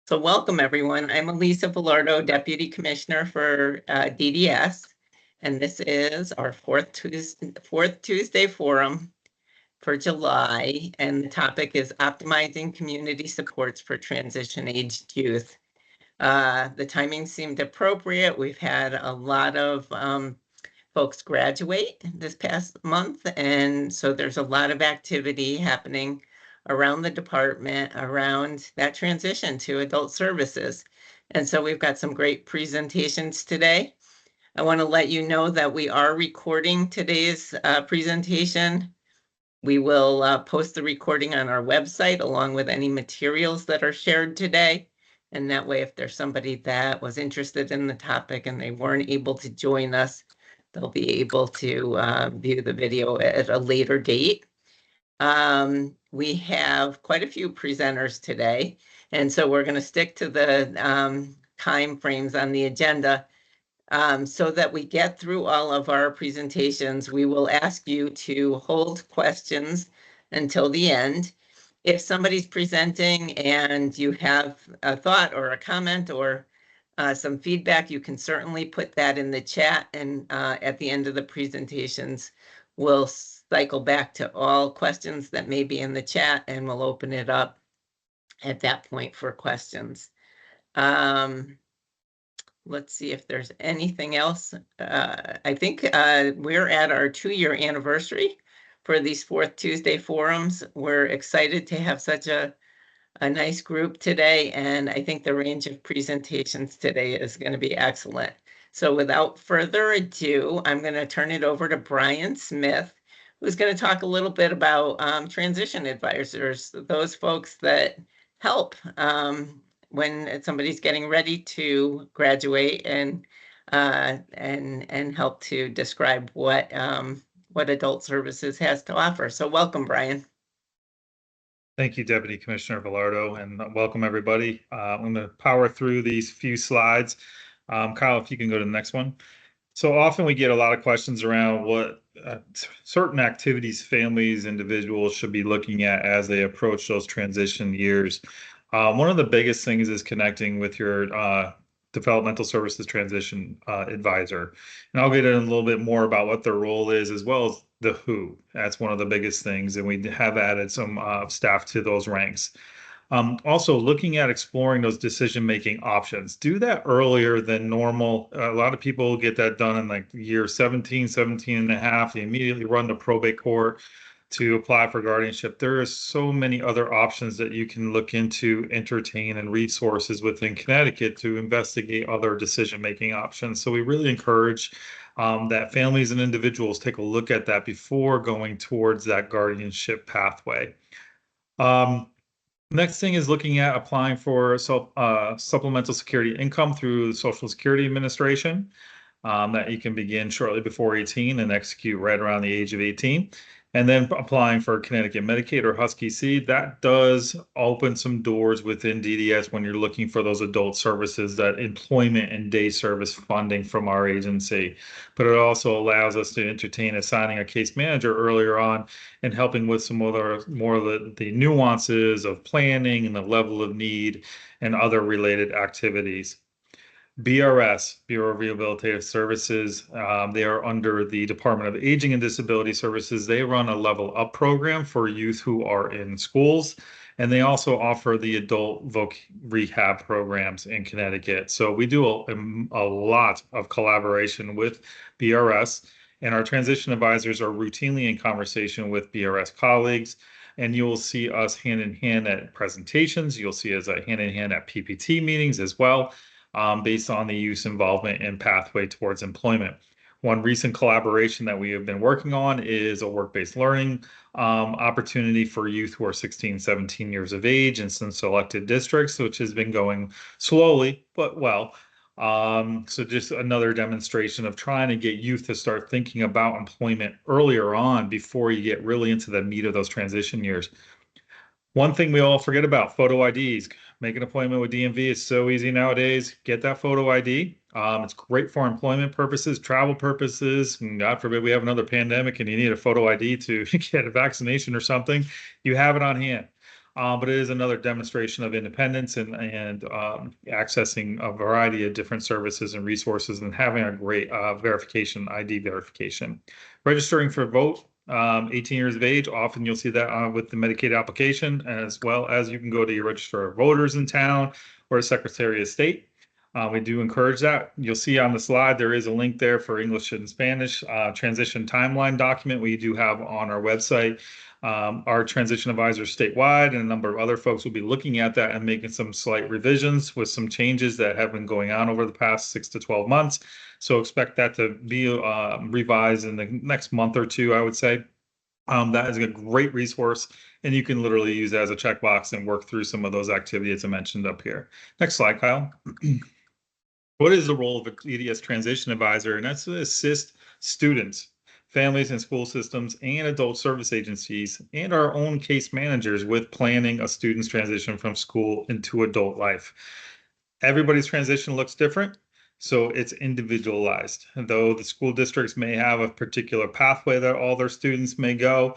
So welcome, everyone. I'm Elisa Velardo, Deputy Commissioner for DDS, and this is our fourth Tuesday forum for July, and the topic is optimizing community supports for transition-aged youth. The timing seemed appropriate. We've had a lot of folks graduate this past month, and so there's a lot of activity happening around the department around that transition to adult services. And so we've got some great presentations today. I want to let you know that we are recording today's presentation. We will post the recording on our website along with any materials that are shared today. And that way, if there's somebody that was interested in the topic and they weren't able to join us, they'll be able to view the video at a later date. We have quite a few presenters today, and so we're going to stick to the time frames on the agenda. So that we get through all of our presentations, we will ask you to hold questions until the end. If somebody's presenting and you have a thought or a comment or some feedback, you can certainly put that in the chat, and at the end of the presentations, we'll cycle back to all questions that may be in the chat, and we'll open it up at that point for questions. Let's see if there's anything else. I think we're at our 2-year anniversary for these Fourth Tuesday forums. We're excited to have such a nice group today, and I think the range of presentations today is going to be excellent. So without further ado, I'm going to turn it over to Brian Smith, who's going to talk a little bit about transition advisors, those folks that help when somebody's getting ready to graduate, and help to describe what adult services has to offer. So welcome, Brian. Thank you, Deputy Commissioner Velardo, and welcome everybody. I'm going to power through these few slides. Kyle, if you can go to the next one. So often we get a lot of questions around what certain activities families, individuals should be looking at as they approach those transition years. One of the biggest things is connecting with your developmental services transition advisor. And I'll get in a little bit more about what their role is, as well as the who. That's one of the biggest things. And we have added some staff to those ranks. Also, looking at exploring those decision-making options. Do that earlier than normal. A lot of people get that done in like year 17, 17 and a half. They immediately run to probate court to apply for guardianship. There are so many other options that you can look into, entertain, and resources within Connecticut to investigate other decision-making options. So we really encourage that families and individuals take a look at that before going towards that guardianship pathway. Next thing is looking at applying for supplemental security income through the Social Security Administration that you can begin shortly before 18 and execute right around the age of 18. And then applying for Connecticut Medicaid or Husky-C. That does open some doors within DDS when you're looking for those adult services, that employment and day service funding from our agency. But it also allows us to entertain assigning a case manager earlier on and helping with some more of the nuances of planning and the level of need and other related activities. BRS, Bureau of Rehabilitative Services, they are under the Department of Aging and Disability Services. They run a level up program for youth who are in schools, and they also offer the adult rehab programs in Connecticut. So we do a lot of collaboration with BRS, and our transition advisors are routinely in conversation with BRS colleagues. And you'll see us hand in hand at presentations. You'll see us hand in hand at PPT meetings as well. Based on the youth's involvement and pathway towards employment. One recent collaboration that we have been working on is a work-based learning opportunity for youth who are 16, 17 years of age in some selected districts, which has been going slowly, but well. So just another demonstration of trying to get youth to start thinking about employment earlier on before you get really into the meat of those transition years. One thing we all forget about, photo IDs. Make an appointment with DMV is so easy nowadays. Get that photo ID. It's great for employment purposes, travel purposes. And God forbid we have another pandemic and you need a photo ID to get a vaccination or something. You have it on hand. but it is another demonstration of independence and accessing a variety of different services and resources and having a great verification, ID verification. Registering for vote, 18 years of age, often you'll see that with the Medicaid application, as well as you can go to your register of voters in town or a Secretary of State. We do encourage that. You'll see on the slide, there is a link there for English and Spanish transition timeline document we do have on our website. Our transition advisors statewide and a number of other folks will be looking at that and making some slight revisions with some changes that have been going on over the past 6 to 12 months. So expect that to be revised in the next month or two, I would say. That is a great resource, and you can literally use it as a checkbox and work through some of those activities I mentioned up here. Next slide, Kyle. What is the role of a DDS transition advisor? And that's to assist students, families and school systems and adult service agencies and our own case managers with planning a student's transition from school into adult life. Everybody's transition looks different, so it's individualized. And though the school districts may have a particular pathway that all their students may go,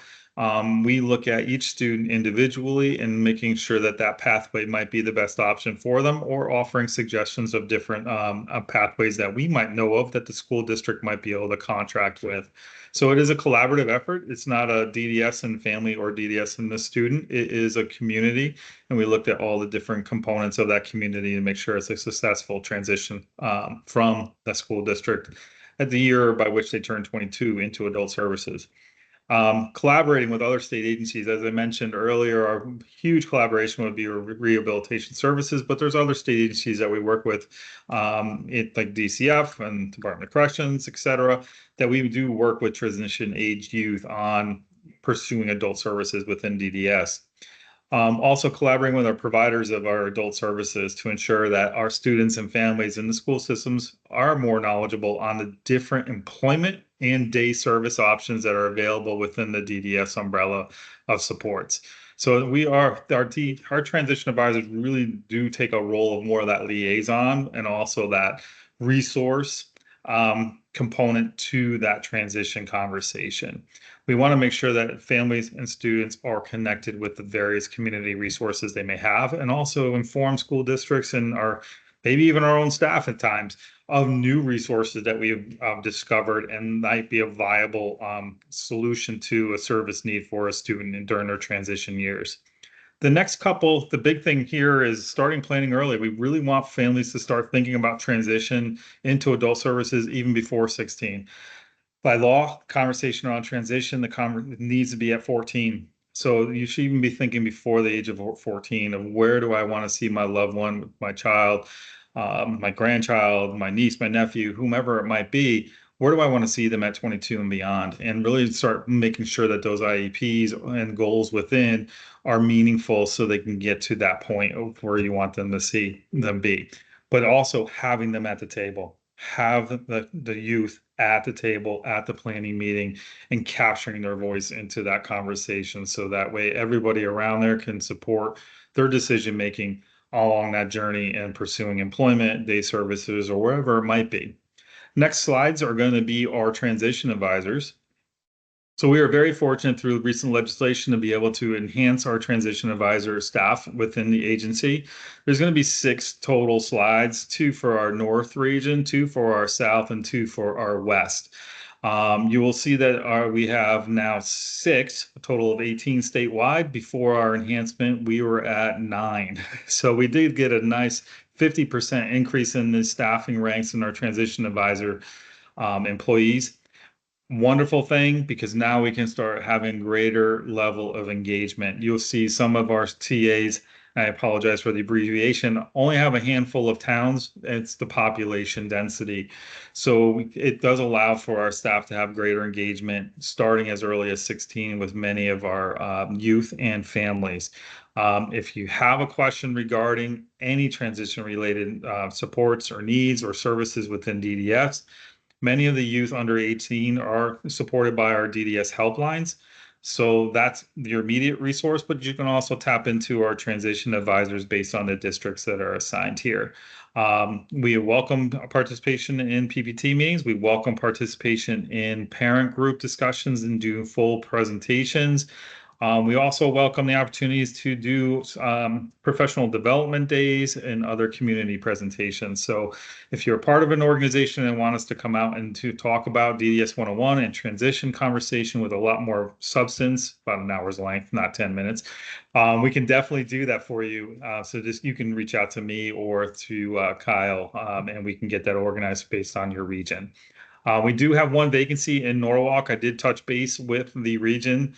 we look at each student individually and making sure that that pathway might be the best option for them, or offering suggestions of different pathways that we might know of that the school district might be able to contract with. So it is a collaborative effort. It's not a DDS and family or DDS and the student. It is a community, and we looked at all the different components of that community to make sure it's a successful transition from the school district at the year by which they turn 22 into adult services. Collaborating with other state agencies, as I mentioned earlier, our huge collaboration would be rehabilitation services, but there's other state agencies that we work with, like DCF and Department of Corrections, et cetera, that we do work with transition-aged youth on pursuing adult services within DDS. Also collaborating with our providers of our adult services to ensure that our students and families in the school systems are more knowledgeable on the different employment and day service options that are available within the DDS umbrella of supports. So our transition advisors really do take a role of more of that liaison and also that resource component to that transition conversation. We want to make sure that families and students are connected with the various community resources they may have, and also inform school districts and maybe even our own staff at times of new resources that we've discovered and might be a viable solution to a service need for a student during their transition years. The big thing here is starting planning early. We really want families to start thinking about transition into adult services even before 16. By law, conversation around transition, needs to be at 14. So you should even be thinking before the age of 14 of where do I want to see my loved one, my child, my grandchild, my niece, my nephew, whomever it might be. Where do I want to see them at 22 and beyond? And really start making sure that those IEPs and goals within are meaningful so they can get to that point of where you want them to see them be. But also having them at the table, have the youth at the table, at the planning meeting, and capturing their voice into that conversation. So that way everybody around there can support their decision-making along that journey and pursuing employment, day services, or wherever it might be. Next slides are going to be our transition advisors. So we are very fortunate through recent legislation to be able to enhance our transition advisor staff within the agency. There's going to be 6 total slides, 2 for our North region, 2 for our South, and 2 for our West. You will see that we have now 6, a total of 18 statewide. Before our enhancement, we were at 9. So we did get a nice 50% increase in the staffing ranks in our transition advisor employees. Wonderful thing, because now we can start having greater level of engagement. You'll see some of our TAs, I apologize for the abbreviation, only have a handful of towns. It's the population density. So it does allow for our staff to have greater engagement starting as early as 16 with many of our youth and families. If you have a question regarding any transition related supports or needs or services within DDS, many of the youth under 18 are supported by our DDS helplines. So that's your immediate resource, but you can also tap into our transition advisors based on the districts that are assigned here. We welcome participation in PPT meetings. We welcome participation in parent group discussions and do full presentations. We also welcome the opportunities to do professional development days and other community presentations. So if you're a part of an organization and want us to come out and to talk about DDS 101 and transition conversation with a lot more substance, about an hour's length, not 10 minutes, we can definitely do that for you. So just you can reach out to me or to Kyle, and we can get that organized based on your region. We do have one vacancy in Norwalk. I did touch base with the region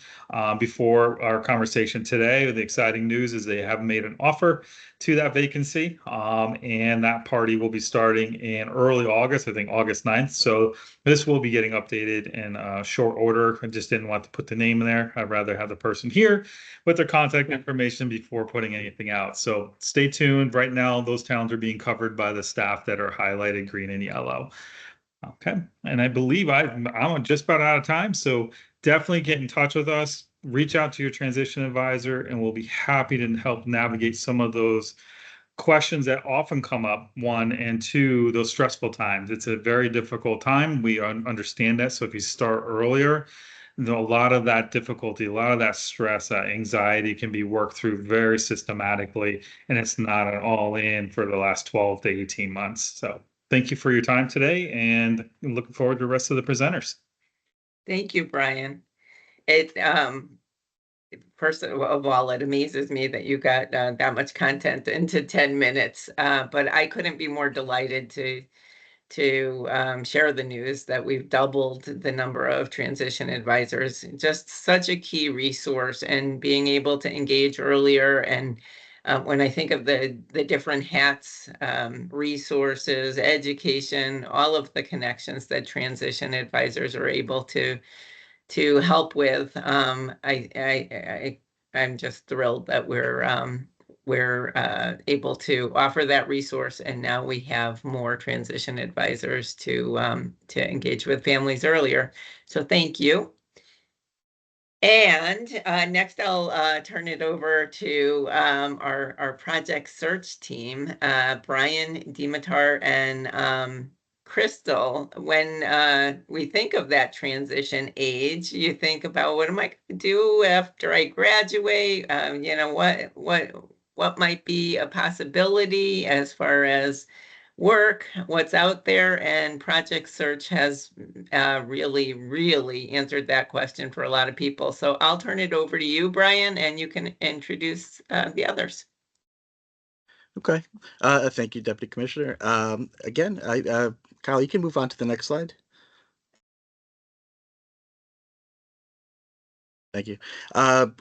before our conversation today. The exciting news is they have made an offer to that vacancy, and that party will be starting in early August, I think August 9th. So this will be getting updated in short order. I just didn't want to put the name in there. I'd rather have the person here with their contact information before putting anything out. So stay tuned. Right now, those towns are being covered by the staff that are highlighted green and yellow. Okay, and I believe I'm just about out of time, so definitely get in touch with us. Reach out to your transition advisor, and we'll be happy to help navigate some of those questions that often come up. One and two, those stressful times. It's a very difficult time. We understand that. So if you start earlier, a lot of that difficulty, a lot of that stress, anxiety can be worked through very systematically, and it's not an all in for the last 12 to 18 months. So thank you for your time today, and I'm looking forward to the rest of the presenters. Thank you, Brian. It first of all, it amazes me that you got that much content into 10 minutes. But I couldn't be more delighted to share the news that we've doubled the number of transition advisors. Just such a key resource, and being able to engage earlier. And when I think of the different hats, resources, education, all of the connections that transition advisors are able to help with, I'm just thrilled that we're able to offer that resource, and now we have more transition advisors to engage with families earlier. So thank you. And next, I'll turn it over to our project search team, Brian, Dimitar, and Crystal. When we think of that transition age, you think about, what am I going to do after I graduate? You know, what might be a possibility as far as work, what's out there, and project search has really answered that question for a lot of people. So I'll turn it over to you, Brian, and you can introduce the others. Okay. Thank you, Deputy Commissioner. Again, Kyle, you can move on to the next slide. Thank you. My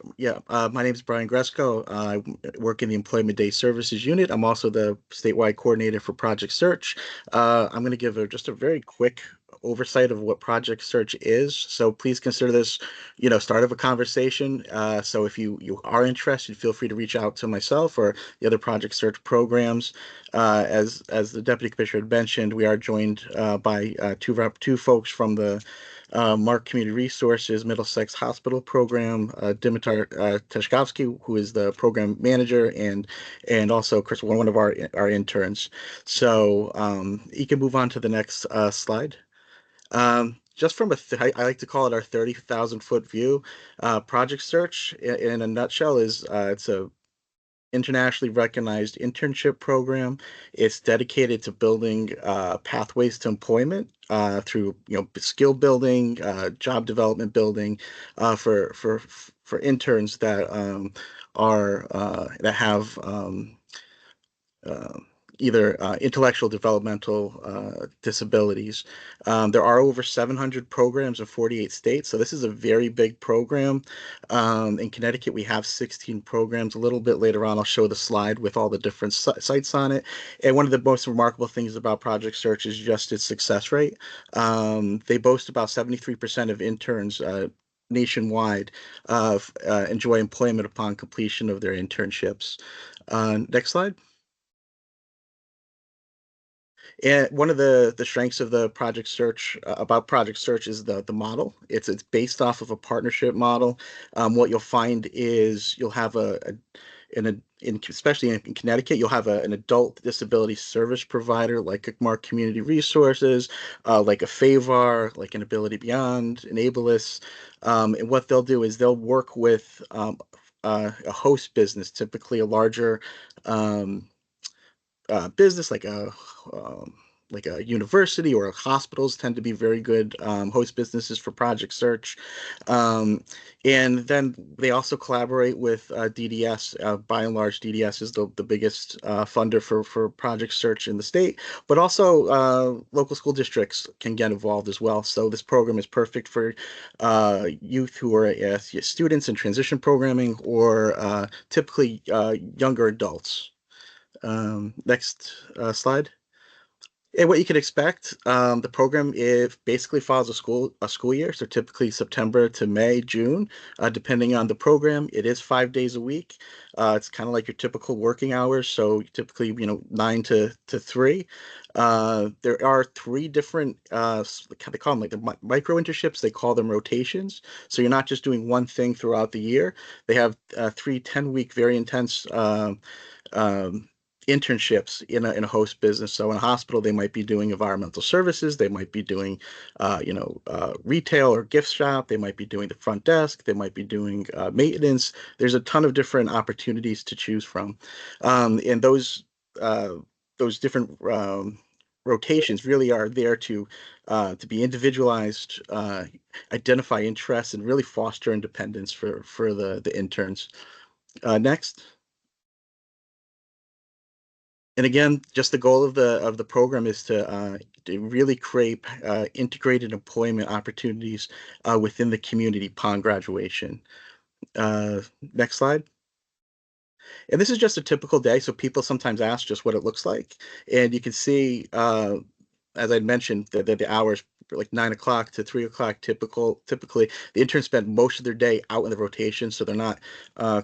name is Brian Gresco. I work in the Employment Day Services Unit. I'm also the statewide coordinator for Project Search. I'm going to give just a very quick oversight of what Project Search is. So please consider this, start of a conversation. So if you are interested, feel free to reach out to myself or the other Project Search programs. As the Deputy Commissioner had mentioned, we are joined by two folks from the Mark Community Resources Middlesex Hospital Program, Dimitar Teshkovsky, who is the program manager, and also Chris, one of our interns. So you can move on to the next slide. Just from I like to call it our 30,000-foot view. Project Search, in a nutshell, is it's a internationally recognized internship program. It's dedicated to building pathways to employment through skill building, job development building for interns that have either intellectual developmental disabilities. There are over 700 programs in 48 states, so this is a very big program. In Connecticut, we have 16 programs. A little bit later on, I'll show the slide with all the different sites on it. And one of the most remarkable things about Project Search is just its success rate. They boast about 73% of interns nationwide enjoy employment upon completion of their internships. Next slide. And one of the strengths of the Project Search about Project Search is the model. It's based off of a partnership model. What you'll find is you'll have especially in Connecticut, you'll have an adult disability service provider like Cookmart Community Resources, like a FAVAR, like an Ability Beyond, Enableus. And what they'll do is they'll work with a host business, typically a larger um, business like a university or hospitals tend to be very good host businesses for Project Search. And then they also collaborate with DDS. By and large, DDS is the biggest funder for Project Search in the state, but also local school districts can get involved as well. So this program is perfect for youth who are students in transition programming or typically younger adults. Next slide. And what you can expect, the program basically follows a school year, so typically September to May, June, depending on the program. It is 5 days a week. It's kind of like your typical working hours, so typically 9 to 3. There are 3 different they call them like the micro internships. They call them rotations. So you're not just doing one thing throughout the year. They have 3 10-week very intense um, internships in a host business. So in a hospital, they might be doing environmental services. They might be doing, retail or gift shop. They might be doing the front desk. They might be doing maintenance. There's a ton of different opportunities to choose from, and those different rotations really are there to be individualized, identify interests, and really foster independence for the interns. Next. And again, just the goal of the program is to really create integrated employment opportunities within the community upon graduation. Next slide. And this is just a typical day, so people sometimes ask just what it looks like, and you can see, as I mentioned, the hours like 9 o'clock to 3 o'clock. Typically, the interns spend most of their day out in the rotation, so they're not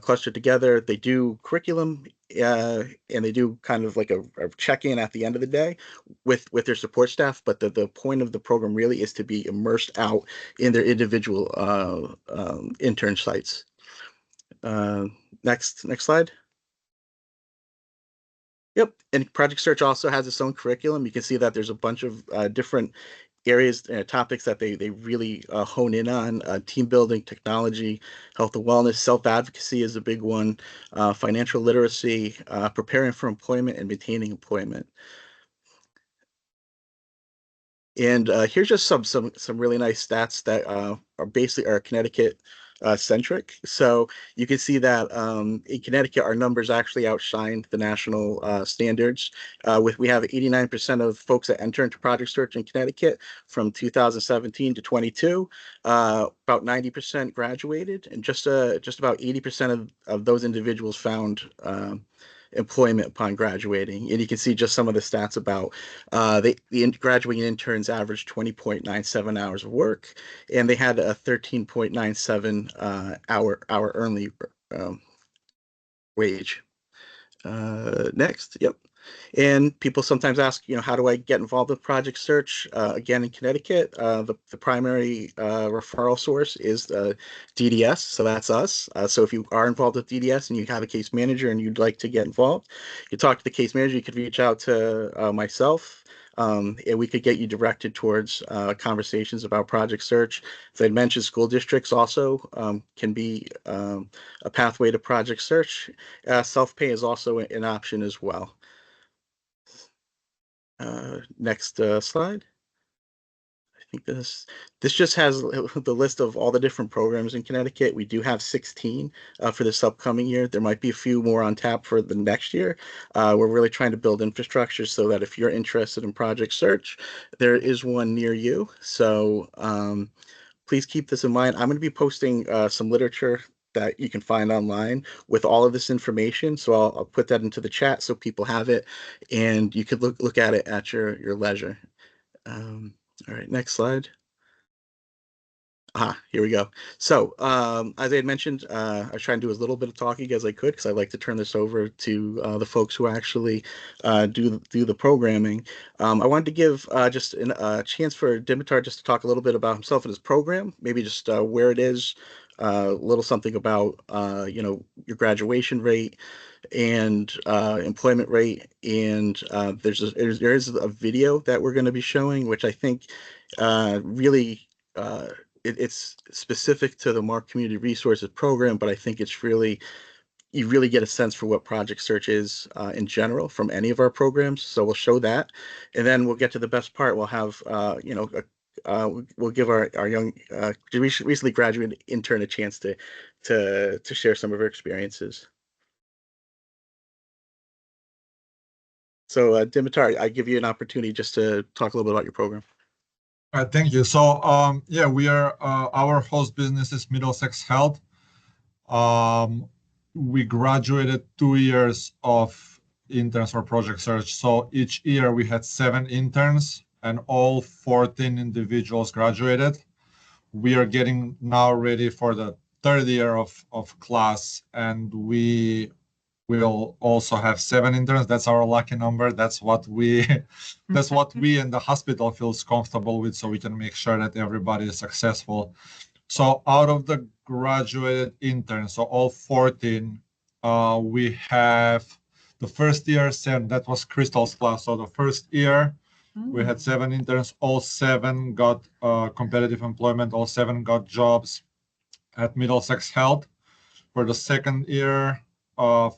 clustered together. They do curriculum, and they do kind of like a check-in at the end of the day with their support staff. But the point of the program really is to be immersed out in their individual intern sites. Next slide. Yep, and Project Search also has its own curriculum. You can see that there's a bunch of different areas, topics that they really hone in on. Team building, technology, health and wellness, self-advocacy is a big one, financial literacy, preparing for employment, and maintaining employment. And here's just some really nice stats that are basically Connecticut centric. So you can see that in Connecticut, our numbers actually outshine the national standards. We have 89% of folks that enter into Project Search in Connecticut from 2017 to 22. About 90% graduated, and just about 80% of those individuals found employment upon graduating. And you can see just some of the stats about the graduating interns averaged 20.97 hours of work, and they had a 13.97 hour early wage. Next, yep. And people sometimes ask, how do I get involved with Project Search? Again, in Connecticut, the primary referral source is DDS, so that's us. So if you are involved with DDS and you have a case manager and you'd like to get involved, you talk to the case manager. You could reach out to myself, and we could get you directed towards conversations about Project Search. As I mentioned, school districts also can be a pathway to Project Search. Self-pay is also an option as well. Next slide. I think this just has the list of all the different programs in Connecticut. We do have 16 for this upcoming year. There might be a few more on tap for the next year. We're really trying to build infrastructure so that if you're interested in Project Search, there is one near you. So please keep this in mind. I'm going to be posting some literature that you can find online with all of this information. So I'll put that into the chat so people have it, and you could look at it at your leisure. All right, next slide. Here we go. So as I had mentioned, I was trying to do as little bit of talking as I could because I like to turn this over to the folks who actually do the programming. I wanted to give just a chance for Dimitar just to talk a little bit about himself and his program, maybe just where it is, a little something about your graduation rate and employment rate. And there is a video that we're going to be showing, which I think really it's specific to the Mark Community Resources Program, but I think you really get a sense for what Project Search is in general from any of our programs. So we'll show that, and then we'll get to the best part. We'll have we'll give our young recently graduated intern a chance to share some of her experiences. So Dimitar, I give you an opportunity just to talk a little bit about your program. All right, thank you. So yeah, we are our host business is Middlesex Health. We graduated 2 years of interns for Project Search. So each year we had 7 interns and all 14 individuals graduated. We are getting now ready for the 3rd year of class, and we will also have 7 interns. That's our lucky number. That's what we in the hospital feels comfortable with, so we can make sure that everybody is successful. So out of the graduated interns, so all 14, we have the first year 7, that was Crystal's class. So the first year we had 7 interns, all 7 got competitive employment, all 7 got jobs at Middlesex Health. For the second year, 5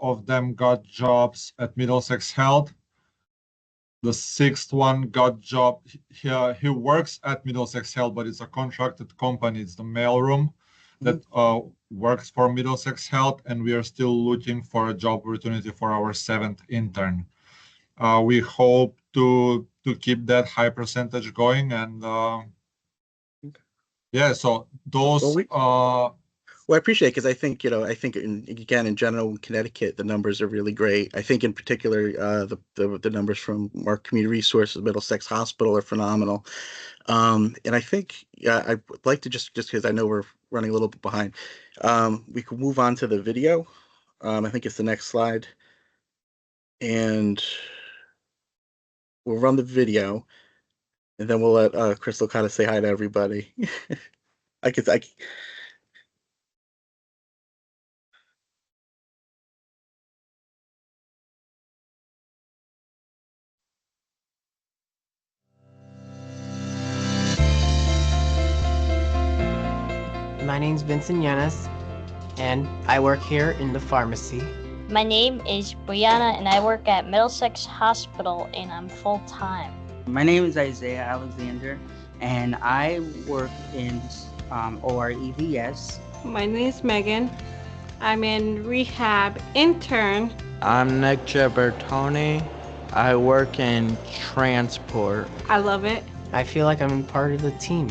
of them got jobs at Middlesex Health. The 6th one got job. He works at Middlesex Health, but it's a contracted company. It's the mailroom that works for Middlesex Health, and we are still looking for a job opportunity for our 7th intern. We hope to keep that high percentage going, and yeah. So those. Well, I appreciate it because I think again, in general, in Connecticut, the numbers are really great. I think in particular, the numbers from Mark Community Resources, Middlesex Hospital are phenomenal. And I think I would like to just because I know we're running a little bit behind, we could move on to the video. I think it's the next slide. And we'll run the video, and then we'll let Crystal kind of say hi to everybody. I My name's Vincent Yanis, and I work here in the pharmacy. My name is Brianna, and I work at Middlesex Hospital, and I'm full-time. My name is Isaiah Alexander, and I work in OREVS. My name is Megan. I'm in rehab intern. I'm Nick Gibertoni. I work in transport. I love it. I feel like I'm part of the team.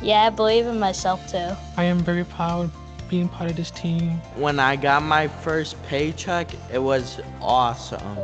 Yeah, I believe in myself too. I am very proud being part of this team. When I got my first paycheck, it was awesome.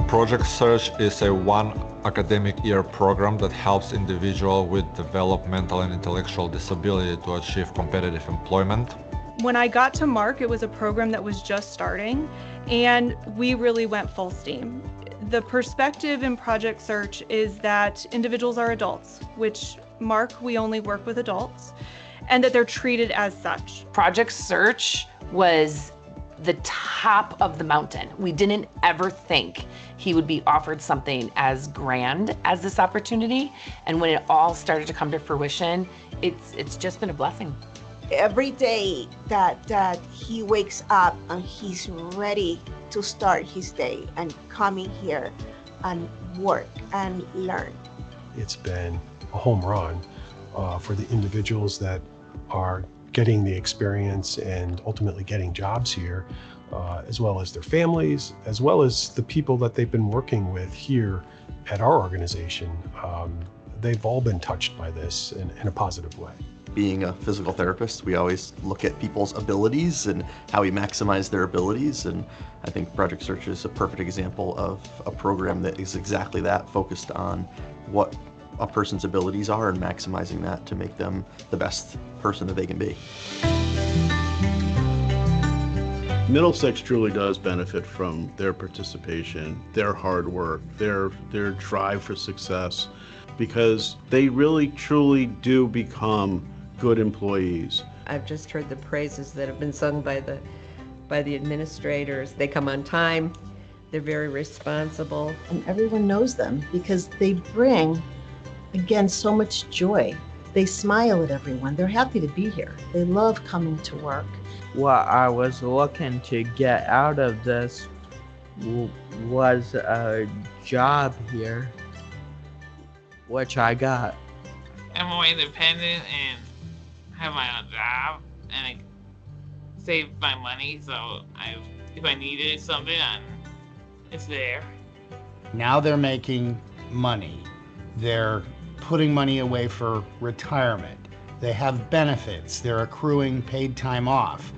Project Search is a 1 academic year program that helps individuals with developmental and intellectual disability to achieve competitive employment. When I got to Mark, it was a program that was just starting, and we really went full steam. The perspective in Project Search is that individuals are adults, which Mark, we only work with adults, and that they're treated as such. Project Search was the top of the mountain. We didn't ever think he would be offered something as grand as this opportunity. And when it all started to come to fruition, it's just been a blessing. Every day that he wakes up and he's ready to start his day and coming here and work and learn. It's been a home run for the individuals that are getting the experience and ultimately getting jobs here, as well as their families, as well as the people that they've been working with here at our organization. They've all been touched by this in a positive way. Being a physical therapist, we always look at people's abilities and how we maximize their abilities, and I think Project Search is a perfect example of a program that is exactly that, focused on what a person's abilities are and maximizing that to make them the best person that they can be. Middlesex truly does benefit from their participation, their hard work, their drive for success, because they really truly do become good employees. I've just heard the praises that have been sung by the administrators. They come on time, they're very responsible. And everyone knows them because they bring, again, so much joy. They smile at everyone. They're happy to be here. They love coming to work. What I was looking to get out of this was a job here, which I got. I'm more independent and have my own job, and I save my money, so if I needed something, it's there. Now they're making money. They're putting money away for retirement. They have benefits. They're accruing paid time off.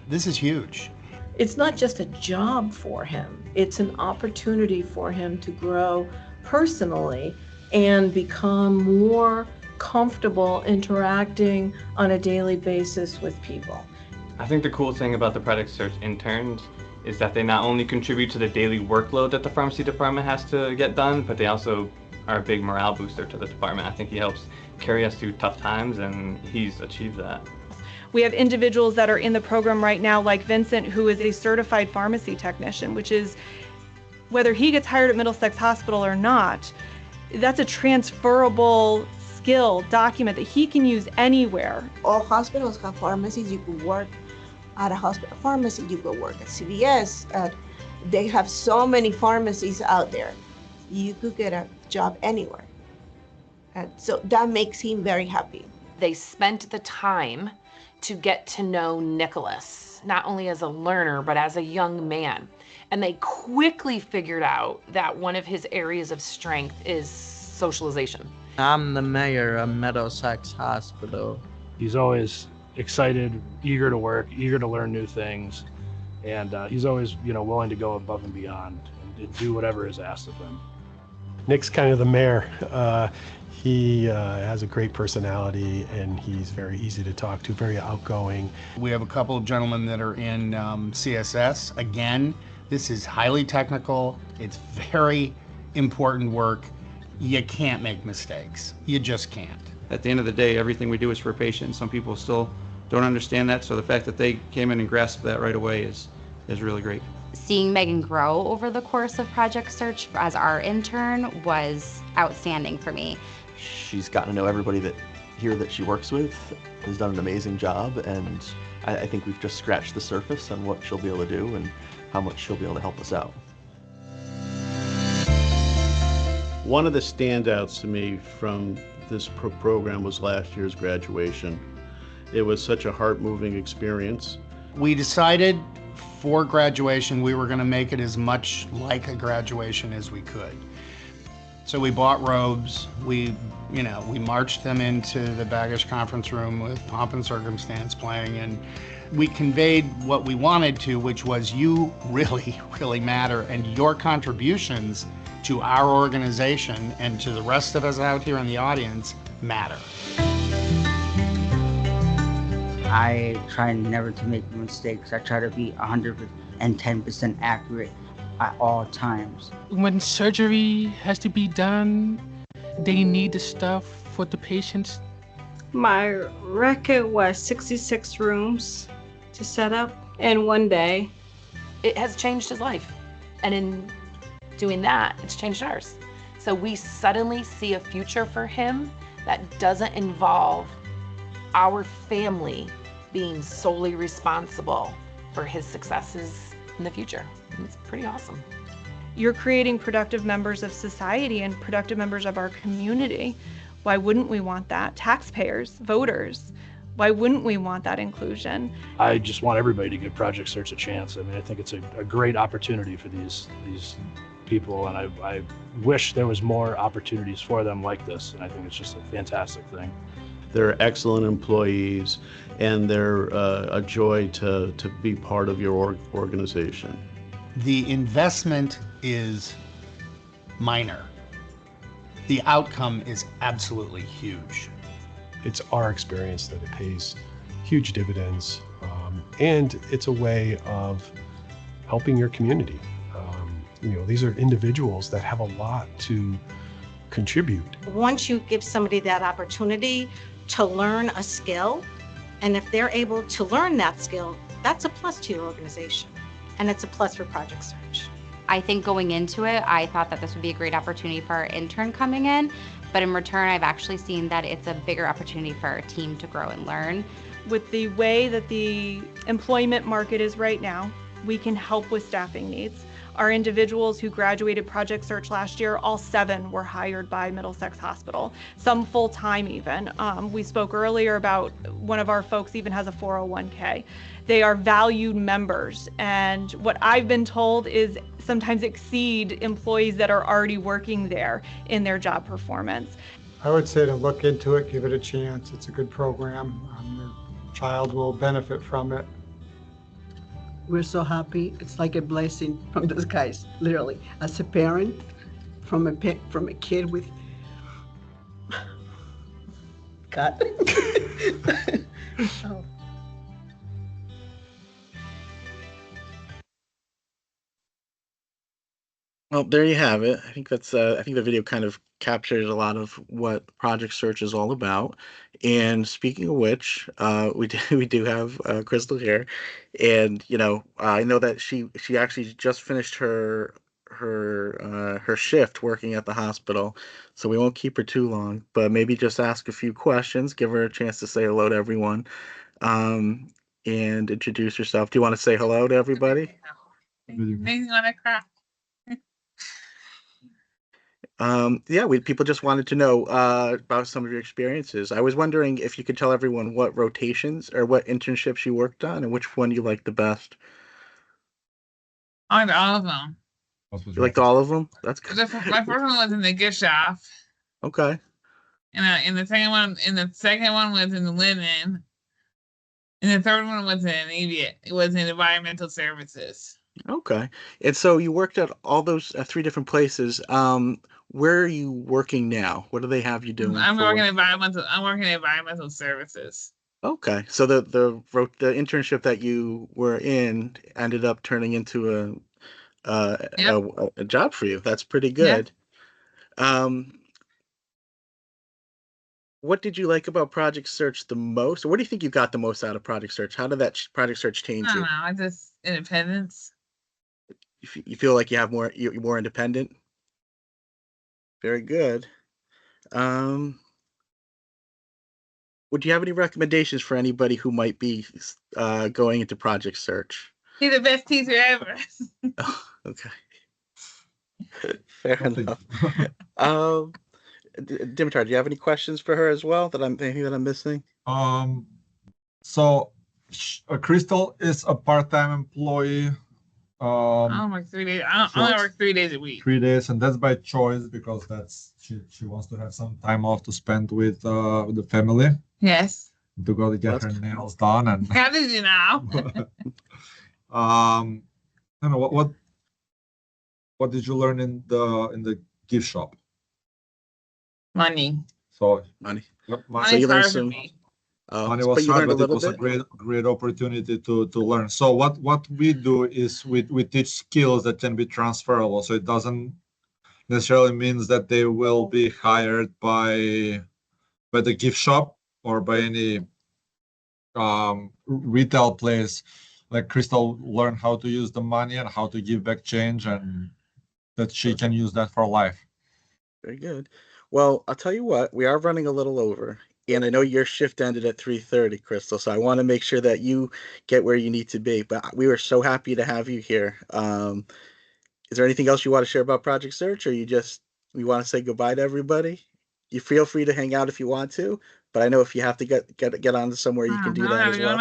This is huge. It's not just a job for him. It's an opportunity for him to grow personally and become more comfortable interacting on a daily basis with people. I think the cool thing about the Project Search interns is that they not only contribute to the daily workload that the pharmacy department has to get done, but they also are a big morale booster to the department. I think he helps carry us through tough times, and he's achieved that. We have individuals that are in the program right now, like Vincent, who is a certified pharmacy technician, which is, whether he gets hired at Middlesex Hospital or not, that's a transferable skill document that he can use anywhere. All hospitals have pharmacies. You could work at a hospital pharmacy, you could work at CVS. They have so many pharmacies out there. You could get a job anywhere. And so that makes him very happy. They spent the time to get to know Nicholas, not only as a learner, but as a young man. And they quickly figured out that one of his areas of strength is socialization. I'm the mayor of Middlesex Hospital. He's always excited, eager to work, eager to learn new things, and he's always, willing to go above and beyond and do whatever is asked of him. Nick's kind of the mayor. He has a great personality, and he's very easy to talk to, very outgoing. We have a couple of gentlemen that are in CSS. Again, this is highly technical. It's very important work. You can't make mistakes. You just can't. At the end of the day, everything we do is for patients. Some people still don't understand that, so the fact that they came in and grasped that right away is really great. Seeing Megan grow over the course of Project Search as our intern was outstanding for me. She's gotten to know everybody that she works with, has done an amazing job, and I think we've just scratched the surface on what she'll be able to do and how much she'll be able to help us out. One of the standouts to me from this program was last year's graduation. It was such a heart-moving experience. We decided for graduation we were going to make it as much like a graduation as we could. So we bought robes, we marched them into the baggage conference room with Pomp and Circumstance playing, and we conveyed what we wanted to, which was you really, really matter, and your contributions to our organization and to the rest of us out here in the audience matter. I try never to make mistakes. I try to be 110% accurate at all times. When surgery has to be done, they need the stuff for the patients. My record was 66 rooms to set up in one day. It has changed his life. And in doing that, it's changed ours. So we suddenly see a future for him that doesn't involve our family being solely responsible for his successes in the future. And it's pretty awesome. You're creating productive members of society and productive members of our community. Why wouldn't we want that? Taxpayers, voters, why wouldn't we want that inclusion? I just want everybody to give Project Search a chance. I mean, I think it's a great opportunity for these people, and I wish there was more opportunities for them like this, and I think it's just a fantastic thing. They're excellent employees, and they're a joy to be part of your organization. The investment is minor. The outcome is absolutely huge. It's our experience that it pays huge dividends, and it's a way of helping your community. These are individuals that have a lot to contribute. Once you give somebody that opportunity to learn a skill, and if they're able to learn that skill, that's a plus to your organization, and it's a plus for Project Search. I think going into it, I thought that this would be a great opportunity for our intern coming in, but in return, I've actually seen that it's a bigger opportunity for our team to grow and learn. With the way that the employment market is right now, we can help with staffing needs. Our individuals who graduated Project Search last year, all 7 were hired by Middlesex Hospital, some full-time even. We spoke earlier about one of our folks even has a 401k. They are valued members, and what I've been told is sometimes exceed employees that are already working there in their job performance. I would say to look into it, give it a chance. It's a good program. Your child will benefit from it. We're so happy. It's like a blessing from the skies, literally. As a parent, from a kid with God. Oh. Well, there you have it. I think that's. I think the video kind of captured a lot of what Project Search is all about. And speaking of which, we do have Crystal here, and I know that she actually just finished her shift working at the hospital, so we won't keep her too long. But maybe just ask a few questions, give her a chance to say hello to everyone, and introduce herself. Do you want to say hello to everybody? Makes me want to cry. People just wanted to know about some of your experiences. I was wondering if you could tell everyone what rotations or what internships you worked on and which one you liked the best. I liked all of them. You liked all of them? That's good. My first one was in the gift shop. Okay. And the second one was in the linen. And the third one was in environmental services. Okay. And so you worked at all those 3 different places. Where are you working now? What do they have you doing? I'm working in environmental services. Okay. So the internship that you were in ended up turning into a job for you. That's pretty good. Yeah. What did you like about Project Search the most? Or what do you think you got the most out of Project Search? How did that Project Search change you? I don't know. Just independence. You feel like you're more independent? Very good. Would you have any recommendations for anybody who might be going into Project Search? He's the best teacher ever. Oh, okay. Fair enough. Dimitar, do you have any questions for her as well anything that I'm missing? So Crystal is a part-time employee. I don't work 3 days. I only work 3 days a week. 3 days, and that's by choice because she wants to have some time off to spend with the family. Yes. To go to get her nails done and. How did you know? I don't know what did you learn in the gift shop? Money. So money. So you learned some. Money was hard, but it was a great opportunity to learn. So what we do is we teach skills that can be transferable. So it doesn't necessarily means that they will be hired by the gift shop or by any retail place. Like Crystal learned how to use the money and how to give back change, and that she can use that for life. Very good. Well, I'll tell you what, we are running a little over. And I know your shift ended at 3:30, Crystal, so I want to make sure that you get where you need to be. But we were so happy to have you here. Is there anything else you want to share about Project Search, or you want to say goodbye to everybody? You feel free to hang out if you want to, but I know if you have to get on to somewhere, you can do that as well.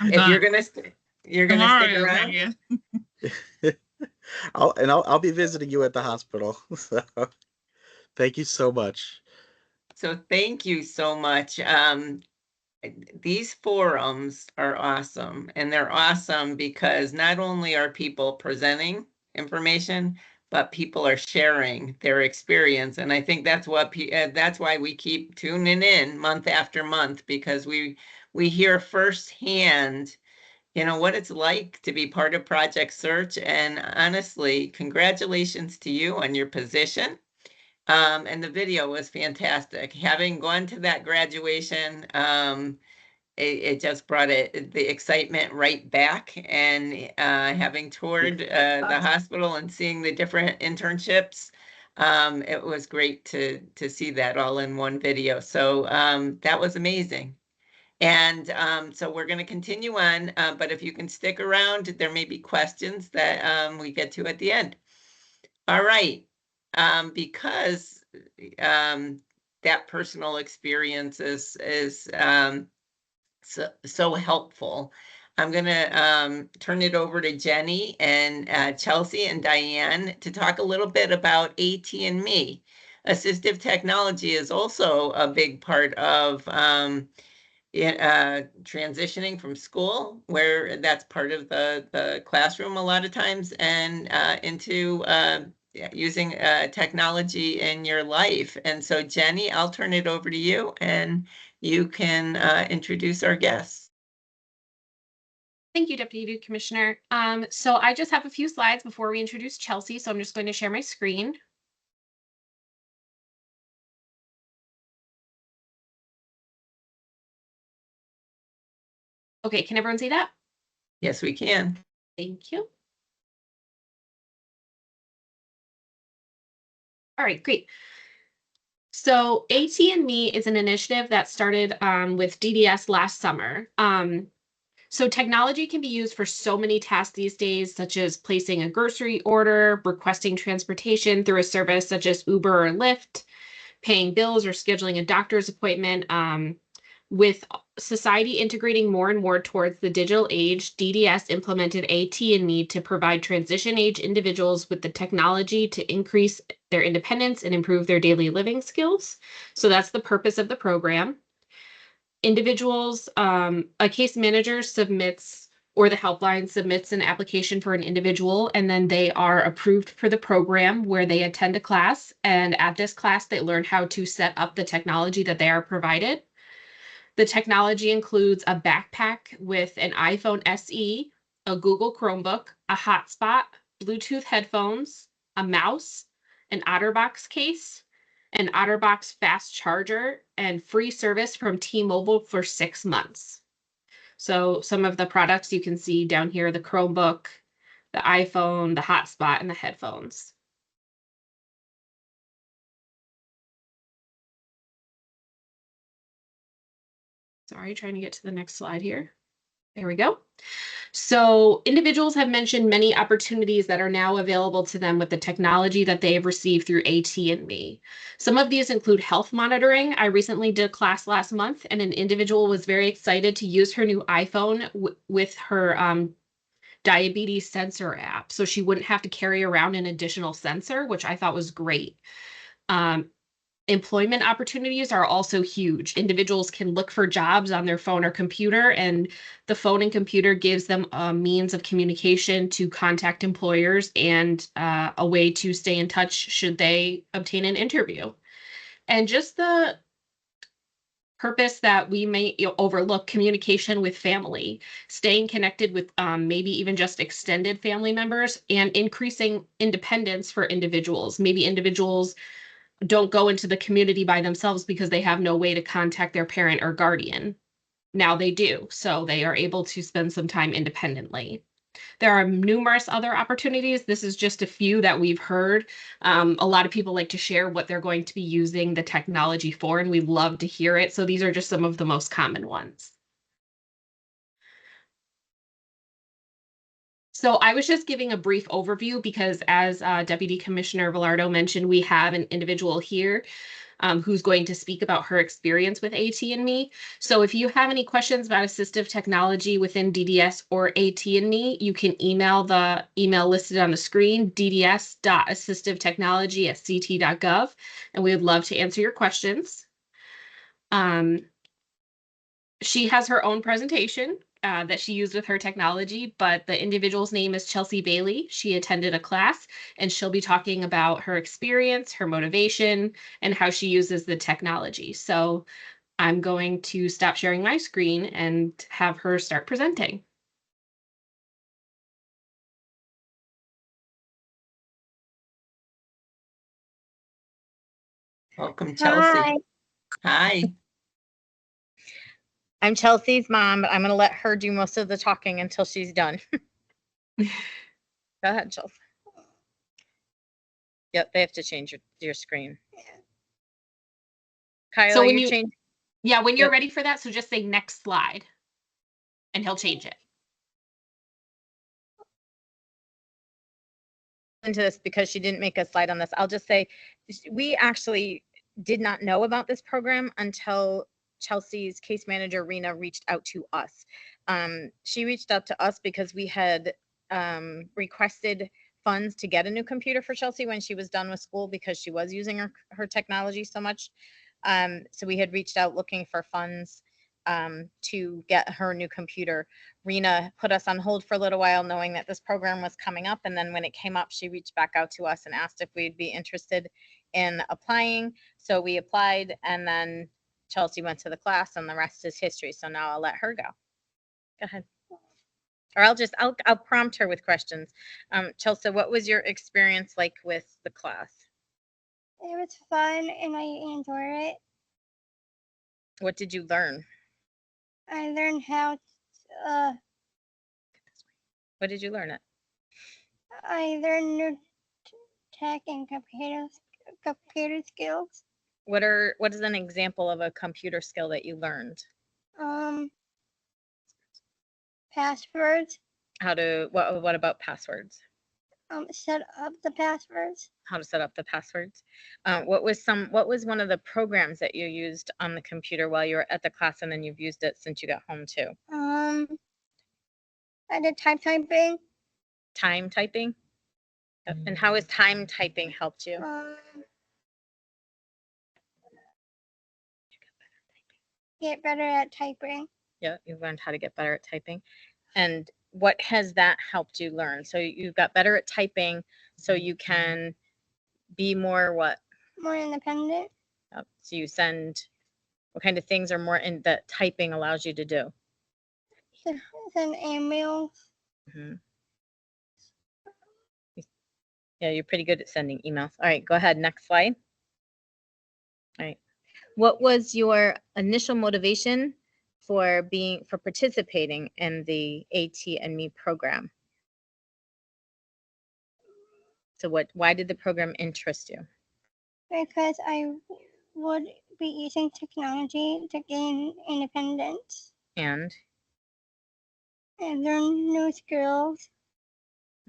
If you're gonna stick around. I'll be visiting you at the hospital. So, thank you so much. So thank you so much. These forums are awesome, and they're awesome because not only are people presenting information, but people are sharing their experience. And I think that's why we keep tuning in month after month, because we hear firsthand you know, what it's like to be part of Project Search. And honestly, congratulations to you on your position. And the video was fantastic. Having gone to that graduation, it just brought the excitement right back. And having toured the hospital and seeing the different internships, it was great to see that all in one video. So that was amazing. And so we're going to continue on, but if you can stick around, there may be questions that we get to at the end. All right. Because that personal experience is so helpful, I'm going to turn it over to Jenny and Chelsea and Diane to talk a little bit about AT&Me. Assistive technology is also a big part of transitioning from school, where that's part of the classroom a lot of times, and into using technology in your life. And so Jenny, I'll turn it over to you and you can introduce our guests. Thank you, Deputy Commissioner. So I just have a few slides before we introduce Chelsea, so I'm just going to share my screen. Okay, can everyone see that? Yes, we can. Thank you. All right, great. So AT&Me is an initiative that started with DDS last summer. So technology can be used for so many tasks these days, such as placing a grocery order, requesting transportation through a service such as Uber or Lyft, paying bills or scheduling a doctor's appointment. With society integrating more and more towards the digital age, DDS implemented AT&Me to provide transition age individuals with the technology to increase their independence and improve their daily living skills. So that's the purpose of the program. Individuals, a case manager submits, or the helpline submits an application for an individual, and then they are approved for the program, where they attend a class. And at this class, they learn how to set up the technology that they are provided. The technology includes a backpack with an iPhone SE, a Google Chromebook, a hotspot, Bluetooth headphones, a mouse, an OtterBox case, an OtterBox fast charger, and free service from T-Mobile for 6 months. So some of the products you can see down here, the Chromebook, the iPhone, the hotspot, and the headphones. Sorry, trying to get to the next slide here. There we go. So individuals have mentioned many opportunities that are now available to them with the technology that they have received through AT&Me. Some of these include health monitoring. I recently did a class last month, and an individual was very excited to use her new iPhone with her diabetes sensor app, so she wouldn't have to carry around an additional sensor, which I thought was great. Employment opportunities are also huge. Individuals can look for jobs on their phone or computer, and the phone and computer gives them a means of communication to contact employers and a way to stay in touch should they obtain an interview. And just the purpose that we may overlook, communication with family, staying connected with maybe even just extended family members, and increasing independence for individuals. Maybe individuals don't go into the community by themselves because they have no way to contact their parent or guardian. Now they do, so they are able to spend some time independently. There are numerous other opportunities. This is just a few that we've heard. A lot of people like to share what they're going to be using the technology for, and we love to hear it. So these are just some of the most common ones. So I was just giving a brief overview because, as Deputy Commissioner Velardo mentioned, we have an individual here who's going to speak about her experience with AT&Me. So if you have any questions about assistive technology within DDS or AT&Me, you can email the email listed on the screen, dds.assistive-technology@ct.gov, and we would love to answer your questions. She has her own presentation that she used with her technology, but the individual's name is Chelsea Bailey. She attended a class, and she'll be talking about her experience, her motivation, and how she uses the technology. So I'm going to stop sharing my screen and have her start presenting. Welcome, Chelsea. Hi. Hi. I'm Chelsea's mom, but I'm going to let her do most of the talking until she's done. Go ahead, Chelsea. Yep, they have to change your screen. Kyla, So when you change. Yeah, when you're Yep. ready for that, so just say next slide and he'll change it. Into this because she didn't make a slide on this. I'll just say we actually did not know about this program until Chelsea's case manager, Rena, reached out to us. She reached out to us because we had requested funds to get a new computer for Chelsea when she was done with school because she was using her technology so much. So we had reached out looking for funds to get her new computer. Rena put us on hold for a little while knowing that this program was coming up. And then when it came up, she reached back out to us and asked if we'd be interested in applying. So we applied, and then Chelsea went to the class, and the rest is history. So now I'll let her go. Go ahead. Or I'll prompt her with questions. Chelsea, what was your experience like with the class? It was fun and I enjoyed it. What did you learn? I learned how What did you learn it? I learned new tech and computer skills. What is an example of a computer skill that you learned? Passwords. What about passwords? Set up the passwords. How to set up the passwords. What was one of the programs that you used on the computer while you were at the class, and then you've used it since you got home too? I did time typing. Time typing? And how has time typing helped you? Get better at typing. Yeah, you learned how to get better at typing. And what has that helped you learn? So you got better at typing so you can be more what? More independent. So you what kind of things are more in that typing allows you to do? Send emails. Mm-hmm. Yeah, you're pretty good at sending emails. All right, go ahead. Next slide. All right. What was your initial motivation for participating in the AT&Me program? So why did the program interest you? Because I would be using technology to gain independence. And learn new skills.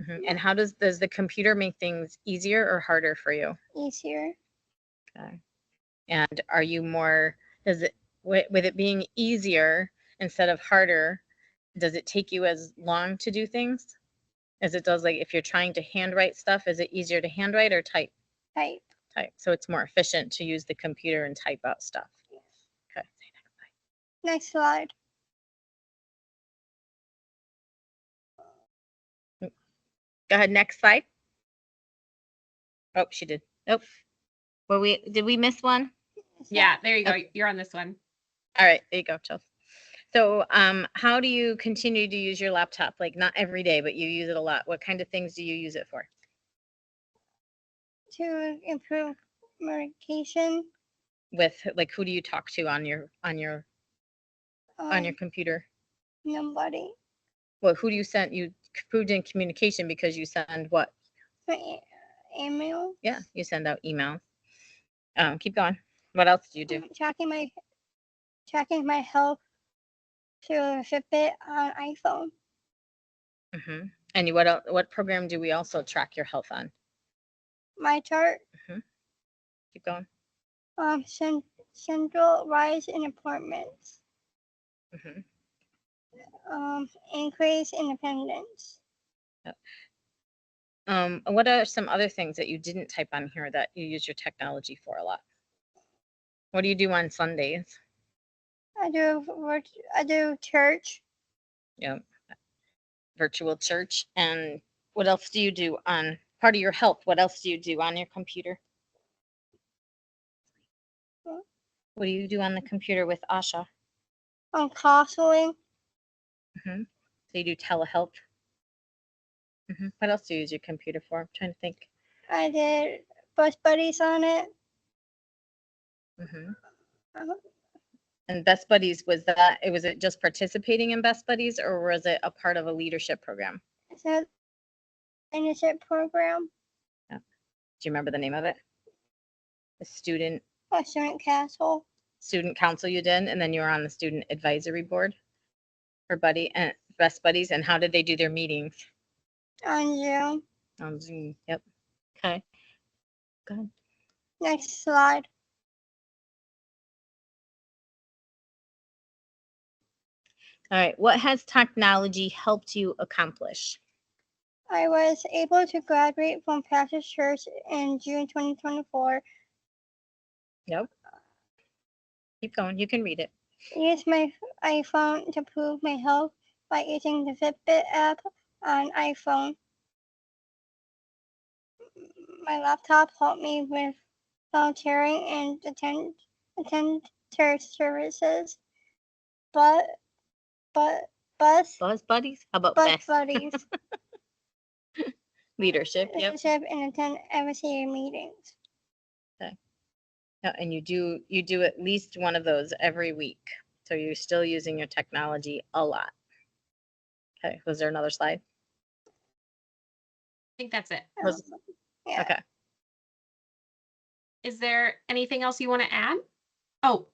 Mm-hmm. And how does the computer make things easier or harder for you? Easier. Okay. And are you more, with it being easier instead of harder, does it take you as long to do things as it does, like if you're trying to handwrite stuff? Is it easier to handwrite or type? Type. So it's more efficient to use the computer and type out stuff. Yes. Okay. Next slide. Go ahead. Next slide. Oh, she did. Nope. Did we miss one? Yeah, there you go. You're on this one. All right, there you go, Chelsea. So how do you continue to use your laptop? Like not every day, but you use it a lot. What kind of things do you use it for? To improve communication. With who do you talk to on your computer? Nobody. Well, who do you send? You improved in communication because you send what? Email. Yeah, you send out emails. Keep going. What else do you do? Tracking my health through a Fitbit on iPhone. Mm-hmm. And what program do we also track your health on? My chart. Mm-hmm. Keep going. Central rise in appointments. Mm-hmm. Increase independence. Yep. What are some other things that you didn't type on here that you use your technology for a lot? What do you do on Sundays? I do church. Yep. Virtual church. And what else do you do on part of your health? What else do you do on your computer? What do you do on the computer with Asha? Counseling. Mm-hmm. So you do telehealth. Mm-hmm. What else do you use your computer for? I'm trying to think. I did Bus Buddies on it. Mhm. And Best Buddies, was it just participating in Best Buddies, or was it a part of a leadership program? It's a leadership program. Yeah. Do you remember the name of it? The student Student council you did, and then you were on the student advisory board for Best Buddies. And how did they do their meetings? On Zoom. On Zoom. Yep. Okay. Go ahead. Next slide. All right. What has technology helped you accomplish? I was able to graduate from Pastor Church in June 2024. Yep. Keep going. You can read it. Use my iPhone to prove my health by using the Fitbit app on iPhone. My laptop helped me with volunteering and attend church services. Buzz Buddies? How about Buzz Best? Buddies. Leadership. Yep. And attend MSA meetings. Okay. Yeah, and you do at least one of those every week. So you're still using your technology a lot. Okay. Was there another slide? I think that's it. Yeah. Okay. Is there anything else you want to add? Oh.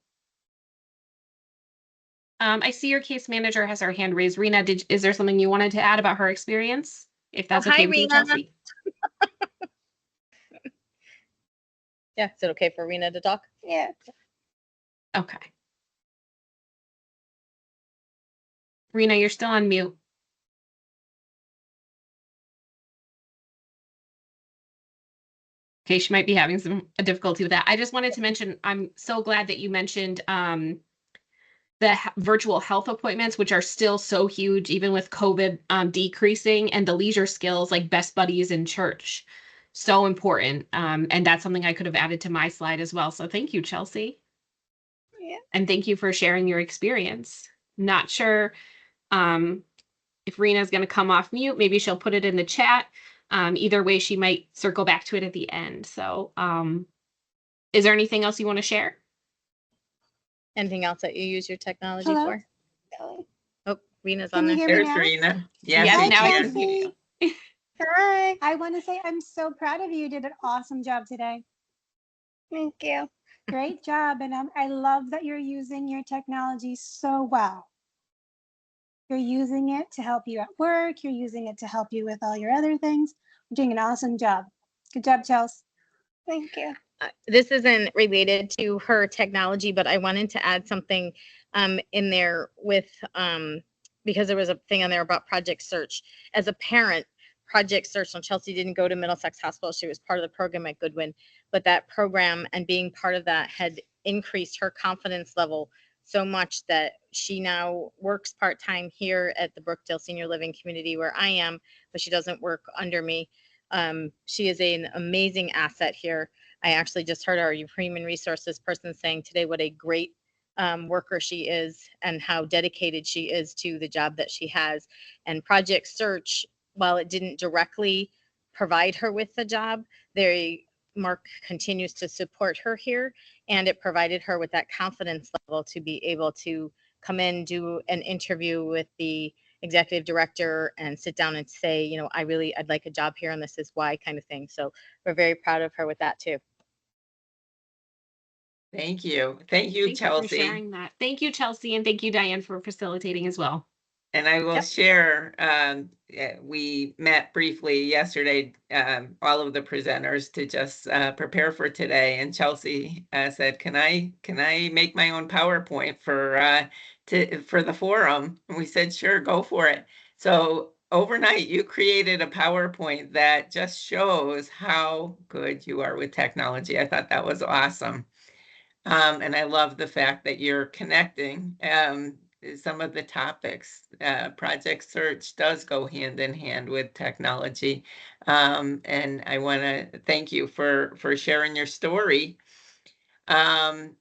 I see your case manager has her hand raised. Rena, is there something you wanted to add about her experience? If that's okay with you, Chelsea. Yeah, is it okay for Rena to talk? Yeah. Okay. Rena, you're still on mute. Okay, she might be having some difficulty with that. I just wanted to mention, I'm so glad that you mentioned the virtual health appointments, which are still so huge, even with COVID decreasing, and the leisure skills like Best Buddies in church. So important. And that's something I could have added to my slide as well. So thank you, Chelsea. Yeah. And thank you for sharing your experience. Not sure if Rena's going to come off mute. Maybe she'll put it in the chat. Either way, she might circle back to it at the end. So is there anything else you want to share? Anything else that you use your technology Hello? for? Oh, Rena's Can on you there. hear me There's now? Rena. Yes, Yes, now we I can. can hear you. Hi. I want to say I'm so proud of you. You did an awesome job today. Thank you. Great job. And I love that you're using your technology so well. You're using it to help you at work. You're using it to help you with all your other things. You're doing an awesome job. Good job, Chelsea. Thank you. This isn't related to her technology, but I wanted to add something in there with because there was a thing on there about Project Search. As a parent, Project Search, and Chelsea didn't go to Middlesex Hospital. She was part of the program at Goodwin, but that program and being part of that had increased her confidence level so much that she now works part-time here at the Brookdale Senior Living Community where I am, but she doesn't work under me. She is an amazing asset here. I actually just heard our human resources person saying today what a great worker she is and how dedicated she is to the job that she has. And Project Search, while it didn't directly provide her with the job, Mark continues to support her here, and it provided her with that confidence level to be able to come in, do an interview with the executive director and sit down and say, you know, I'd like a job here and this is why, kind of thing. So we're very proud of her with that too. Thank you. Thank you, Thank Chelsea. you for sharing that. Thank you, Chelsea, and thank you, Diane, for facilitating as well. And I will share, we met briefly yesterday, all of the presenters to just prepare for today. And Chelsea said, can I make my own PowerPoint for the forum? And we said, sure, go for it. So overnight, you created a PowerPoint that just shows how good you are with technology. I thought that was awesome. And I love the fact that you're connecting some of the topics. Project Search does go hand in hand with technology. And I want to thank you for sharing your story. And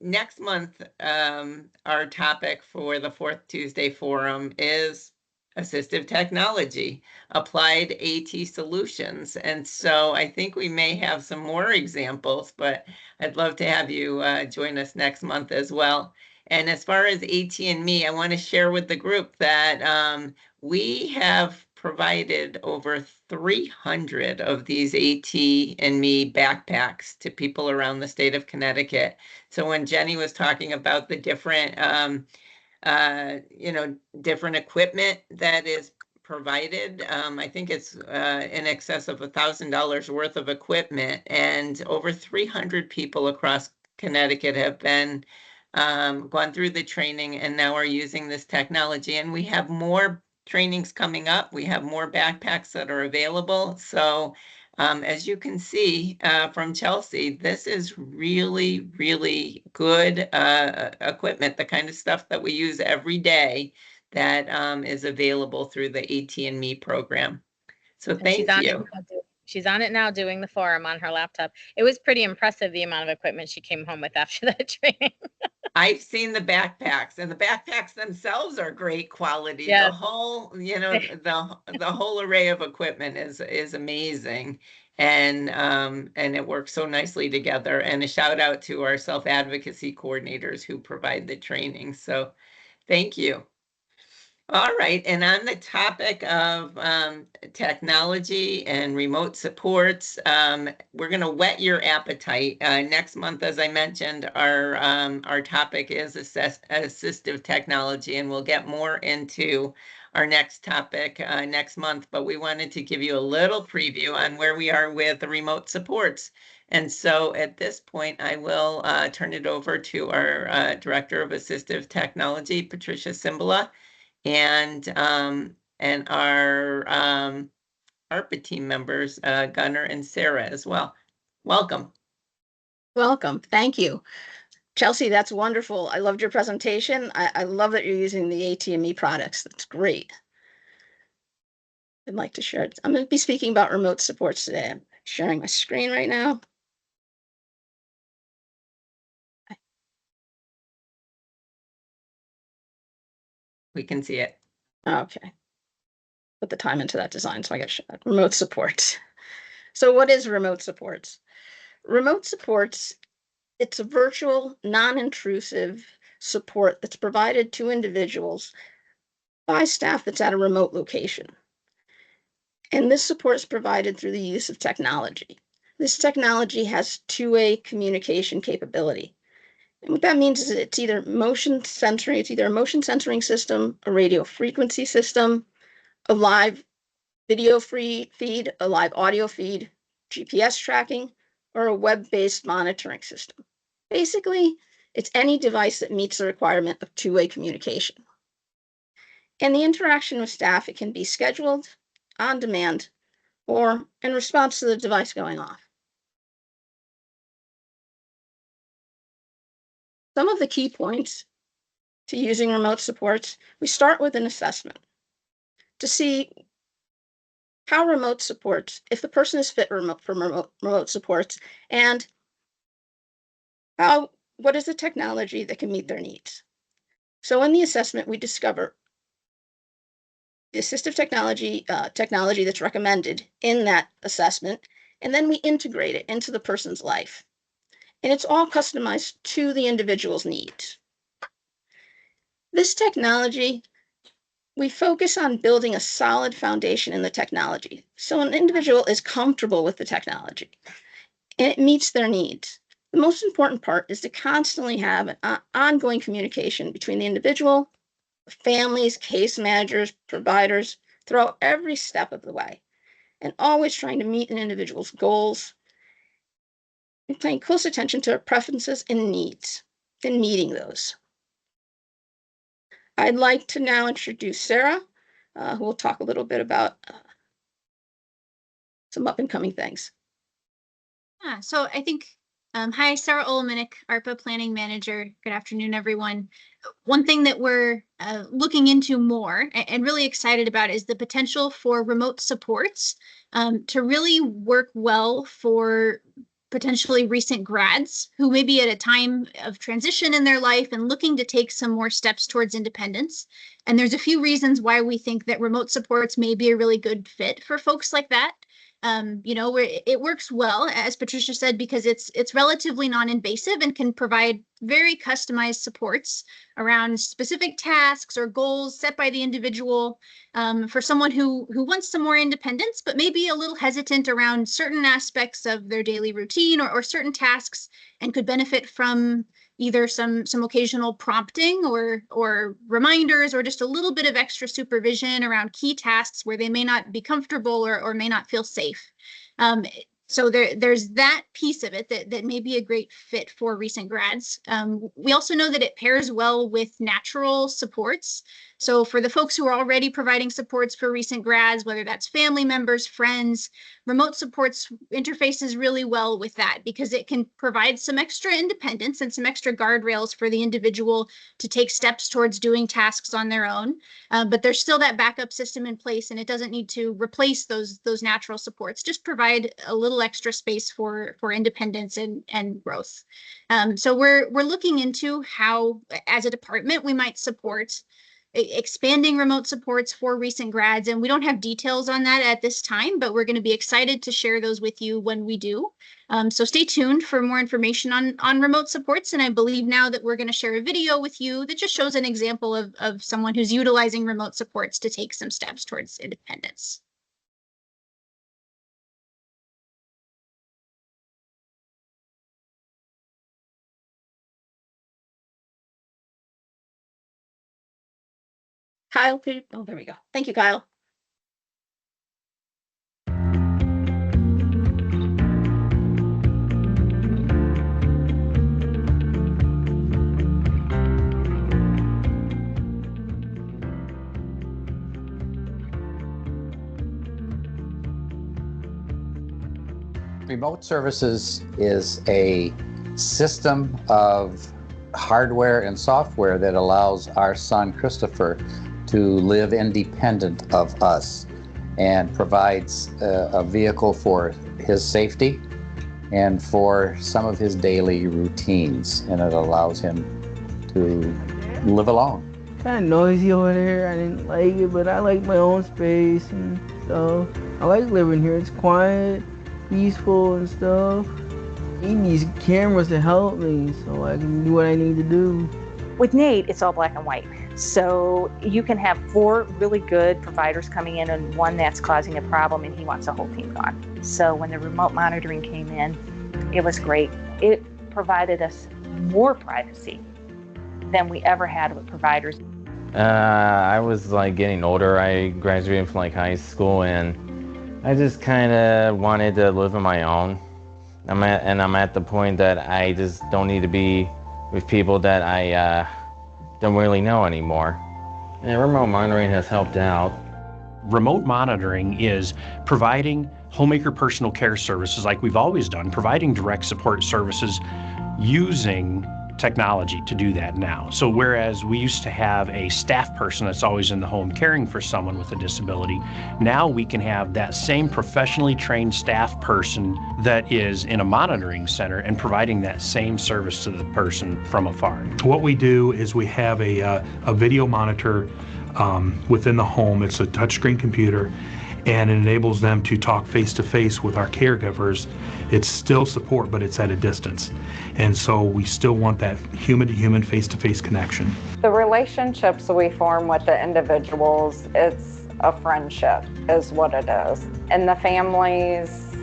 next month, our topic for the Fourth Tuesday Forum is assistive technology, applied AT solutions. And so I think we may have some more examples, but I'd love to have you join us next month as well. And as far as AT&Me, I want to share with the group that we have provided over 300 of these AT&Me backpacks to people around the state of Connecticut. So when Jenny was talking about the different different equipment that is provided. I think it's in excess of $1,000 worth of equipment, and over 300 people across Connecticut have been gone through the training and now are using this technology. And we have more trainings coming up. We have more backpacks that are available. So as you can see from Chelsea, this is really, really good equipment, the kind of stuff that we use every day that is available through the AT&Me program. So thank you. She's on it now doing the forum on her laptop. It was pretty impressive, the amount of equipment she came home with after that training. I've seen the backpacks, and the backpacks themselves are great quality. Yes. The whole, the whole array of equipment is amazing, and it works so nicely together. And a shout out to our self-advocacy coordinators who provide the training. So thank you. All right, and on the topic of technology and remote supports, we're going to whet your appetite. Next month, as I mentioned, our topic is assistive technology, and we'll get more into our next topic next month, but we wanted to give you a little preview on where we are with the remote supports. And so at this point, I will turn it over to our Director of Assistive Technology, Patricia Cymbala, and our ARPA team members, Gunnar and Sarah as well. Welcome. Welcome. Thank you. Chelsea, that's wonderful. I loved your presentation. I love that you're using the AT&Me products. That's great. I'd like to share it. I'm going to be speaking about remote supports today. I'm sharing my screen right now. We can see it. Okay. Put the time into that design, so I got remote supports. So what is remote supports? Remote supports, it's a virtual, non-intrusive support that's provided to individuals by staff that's at a remote location. And this support is provided through the use of technology. This technology has two-way communication capability. And what that means is it's either motion sensoring, it's either a motion sensoring system, a radio frequency system, a live video feed, a live audio feed, GPS tracking, or a web-based monitoring system. Basically, it's any device that meets the requirement of two-way communication. And the interaction with staff, it can be scheduled, on demand, or in response to the device going off. Some of the key points to using remote supports, we start with an assessment to see how remote supports, if the person is fit for remote supports, and what is the technology that can meet their needs. So in the assessment, we discover the assistive technology that's recommended in that assessment, and then we integrate it into the person's life. And it's all customized to the individual's needs. This technology, we focus on building a solid foundation in the technology, so an individual is comfortable with the technology and it meets their needs. The most important part is to constantly have an ongoing communication between the individual, families, case managers, providers, throughout every step of the way, and always trying to meet an individual's goals and paying close attention to our preferences and needs and meeting those. I'd like to now introduce Sarah, who will talk a little bit about some up and coming things. So I think, hi, Sarah Oleminek, ARPA Planning Manager. Good afternoon, everyone. One thing that we're looking into more and really excited about is the potential for remote supports to really work well for potentially recent grads who may be at a time of transition in their life and looking to take some more steps towards independence. And there's a few reasons why we think that remote supports may be a really good fit for folks like that. Where it works well, as Patricia said, because it's relatively non-invasive and can provide very customized supports around specific tasks or goals set by the individual, for someone who wants some more independence, but maybe a little hesitant around certain aspects of their daily routine or certain tasks, and could benefit from either some occasional prompting or reminders, or just a little bit of extra supervision around key tasks where they may not be comfortable or may not feel safe. So there's that piece of it that may be a great fit for recent grads. We also know that it pairs well with natural supports. So for the folks who are already providing supports for recent grads, whether that's family members, friends, remote supports interfaces really well with that, because it can provide some extra independence and some extra guardrails for the individual to take steps towards doing tasks on their own. But there's still that backup system in place, and it doesn't need to replace those natural supports, just provide a little extra space for independence and growth. So we're looking into how, as a department, we might support expanding remote supports for recent grads. And we don't have details on that at this time, but we're going to be excited to share those with you when we do. So stay tuned for more information on remote supports. And I believe now that we're going to share a video with you that just shows an example of someone who's utilizing remote supports to take some steps towards independence. Kyle, oh, there we go. Thank you, Kyle. Remote services is a system of hardware and software that allows our son Christopher to live independent of us, and provides a vehicle for his safety and for some of his daily routines, and it allows him to live alone. Kind of noisy over there. I didn't like it, but I like my own space and stuff. I like living here. It's quiet, peaceful and stuff. I need these cameras to help me so I can do what I need to do. With Nate, it's all black and white. So you can have 4 really good providers coming in and one that's causing a problem and he wants the whole team gone. So when the remote monitoring came in, it was great. It provided us more privacy than we ever had with providers. I was like getting older. I graduated from like high school and I just kind of wanted to live on my own. I'm at the point that I just don't need to be with people that I don't really know anymore. And remote monitoring has helped out. Remote monitoring is providing homemaker personal care services like we've always done, providing direct support services using technology to do that now. So whereas we used to have a staff person that's always in the home caring for someone with a disability, now we can have that same professionally trained staff person that is in a monitoring center and providing that same service to the person from afar. What we do is we have a video monitor within the home. It's a touchscreen computer, and it enables them to talk face-to-face with our caregivers. It's still support, but it's at a distance. And so we still want that human-to-human, face-to-face connection. The relationships we form with the individuals, it's a friendship is what it is. And the families,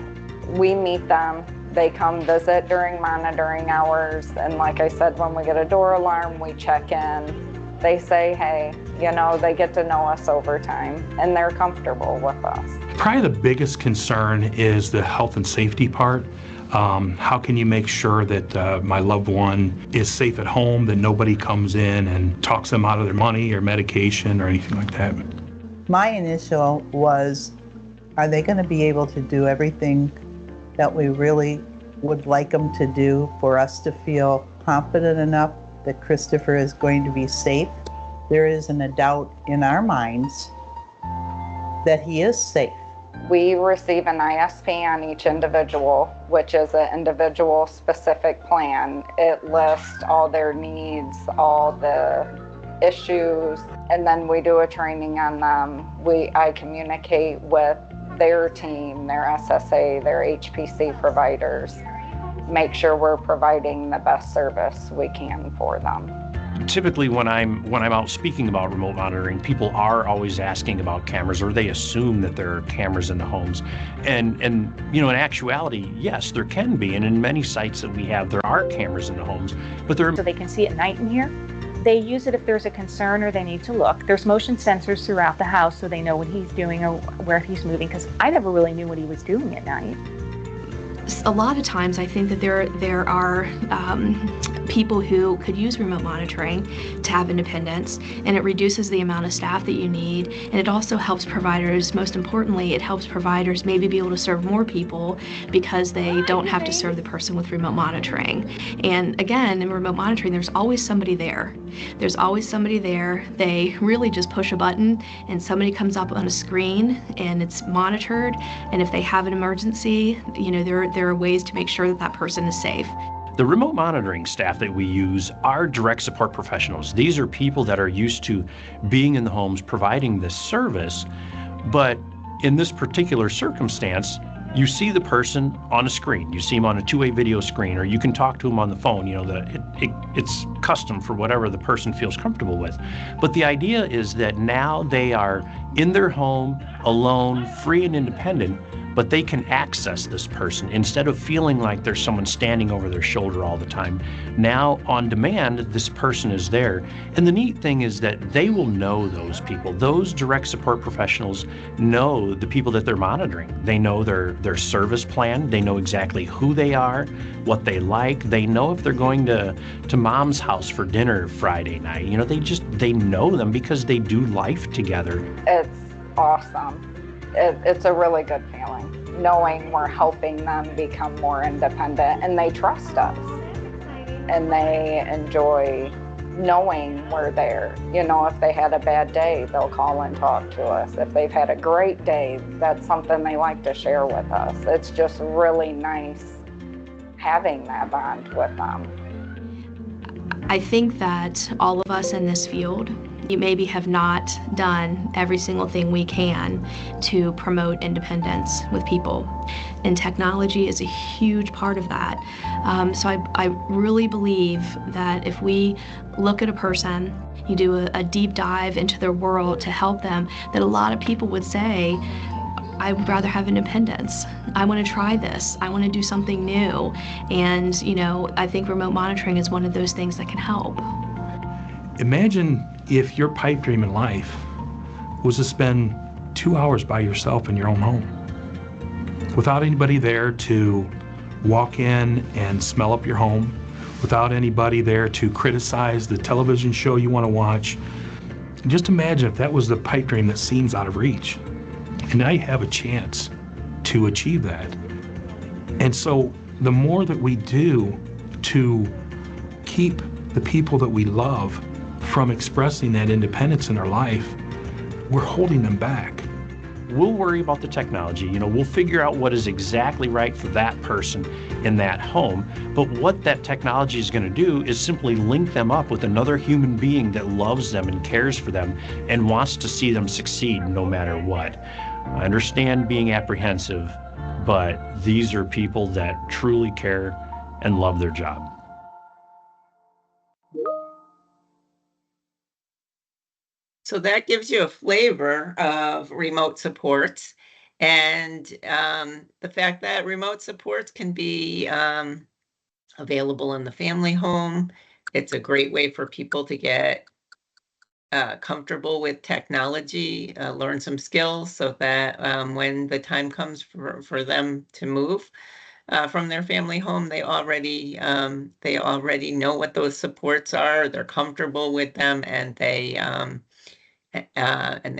we meet them. They come visit during monitoring hours. And like I said, when we get a door alarm, we check in. They say, hey, you know, they get to know us over time and they're comfortable with us. Probably the biggest concern is the health and safety part. How can you make sure that my loved one is safe at home, that nobody comes in and talks them out of their money or medication or anything like that? My initial was, are they going to be able to do everything that we really would like them to do for us to feel confident enough that Christopher is going to be safe? There isn't a doubt in our minds that he is safe. We receive an ISP on each individual, which is an individual specific plan. It lists all their needs, all the issues, and then we do a training on them. I communicate with their team, their SSA, their HPC providers, make sure we're providing the best service we can for them. Typically when I'm out speaking about remote monitoring, people are always asking about cameras, or they assume that there are cameras in the homes. And you know, in actuality, yes, there can be. And in many sites that we have, there are cameras in the homes, but so they can see at night in here. They use it if there's a concern or they need to look. There's motion sensors throughout the house so they know what he's doing or where he's moving, because I never really knew what he was doing at night. A lot of times I think that there are people who could use remote monitoring to have independence, and it reduces the amount of staff that you need, and it also helps providers, most importantly, it helps providers maybe be able to serve more people because they don't have to serve the person with remote monitoring. And again, in remote monitoring, there's always somebody there. There's always somebody there. They really just push a button and somebody comes up on a screen and it's monitored, and if they have an emergency, you know, there are ways to make sure that that person is safe. The remote monitoring staff that we use are direct support professionals. These are people that are used to being in the homes providing this service, but in this particular circumstance, you see the person on a screen. You see them on a two-way video screen, or you can talk to them on the phone. You know, it's custom for whatever the person feels comfortable with. But the idea is that now they are in their home, alone, free and independent, but they can access this person instead of feeling like there's someone standing over their shoulder all the time. Now, on demand, this person is there. And the neat thing is that they will know those people. Those direct support professionals know the people that they're monitoring. They know their service plan. They know exactly who they are, what they like. They know if they're going to mom's house for dinner Friday night. You know, they know them because they do life together. It's awesome. It's a really good feeling, knowing we're helping them become more independent, and they trust us, and they enjoy knowing we're there. You know, if they had a bad day, they'll call and talk to us. If they've had a great day, that's something they like to share with us. It's just really nice having that bond with them. I think that all of us in this field, we maybe have not done every single thing we can to promote independence with people. And technology is a huge part of that. So I really believe that if we look at a person, you do a deep dive into their world to help them, that a lot of people would say, I would rather have independence. I want to try this. I want to do something new. And, you know, I think remote monitoring is one of those things that can help. Imagine if your pipe dream in life was to spend 2 hours by yourself in your own home, without anybody there to walk in and smell up your home, without anybody there to criticize the television show you want to watch. Just imagine if that was the pipe dream that seems out of reach. And now you have a chance to achieve that. And so the more that we do to keep the people that we love from expressing that independence in our life, we're holding them back. We'll worry about the technology, you know, we'll figure out what is exactly right for that person in that home. But what that technology is going to do is simply link them up with another human being that loves them and cares for them and wants to see them succeed no matter what. I understand being apprehensive, but these are people that truly care and love their job. So that gives you a flavor of remote supports, and the fact that remote supports can be available in the family home. It's a great way for people to get comfortable with technology, learn some skills so that when the time comes for them to move from their family home, they already know what those supports are, they're comfortable with them, and they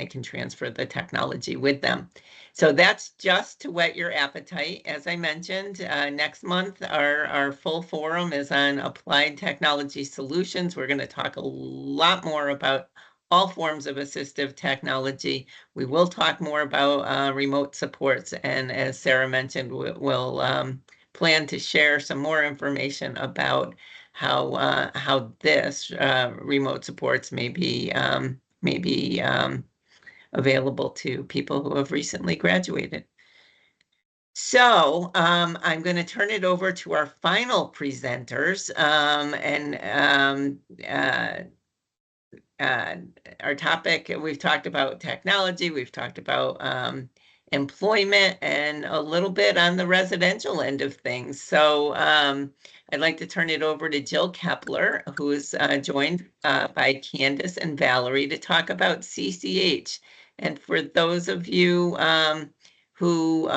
can transfer the technology with them. So that's just to whet your appetite. As I mentioned, next month, our full forum is on applied technology solutions. We're going to talk a lot more about all forms of assistive technology. We will talk more about remote supports, and as Sarah mentioned, we'll plan to share some more information about how this remote supports may be available to people who have recently graduated. So I'm going to turn it over to our final presenters, our topic, we've talked about technology, we've talked about employment, and a little bit on the residential end of things. So I'd like to turn it over to Jill Kepler, who is joined by Candace and Valerie to talk about CCH. And for those of you who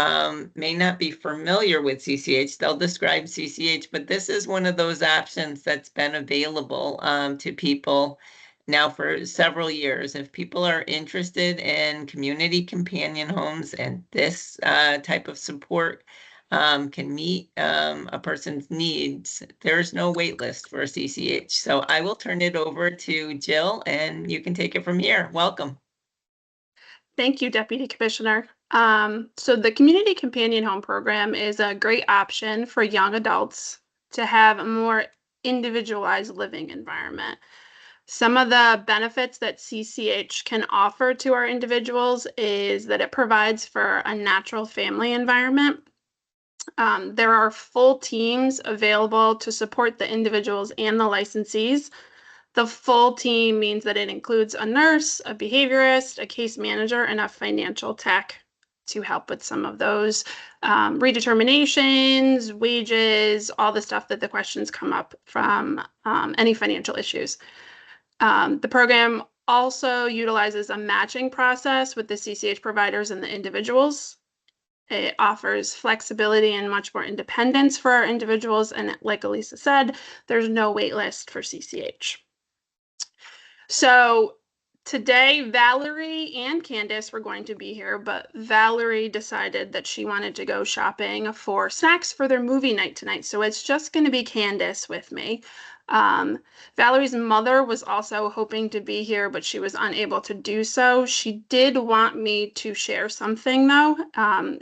may not be familiar with CCH, they'll describe CCH, but this is one of those options that's been available to people now for several years. If people are interested in community companion homes and this type of support can meet a person's needs, there's no wait list for a CCH. So I will turn it over to Jill, and you can take it from here. Welcome. Thank you, Deputy Commissioner. So the Community Companion Home Program is a great option for young adults to have a more individualized living environment. Some of the benefits that CCH can offer to our individuals is that it provides for a natural family environment. There are full teams available to support the individuals and the licensees. The full team means that it includes a nurse, a behaviorist, a case manager, and a financial tech to help with some of those redeterminations, wages, all the stuff that the questions come up from any financial issues. The program also utilizes a matching process with the CCH providers and the individuals. It offers flexibility and much more independence for our individuals. And like Elisa said, there's no wait list for CCH. So today, Valerie and Candace were going to be here, but Valerie decided that she wanted to go shopping for snacks for their movie night tonight. So it's just going to be Candace with me. Valerie's mother was also hoping to be here, but she was unable to do so. She did want me to share something, though.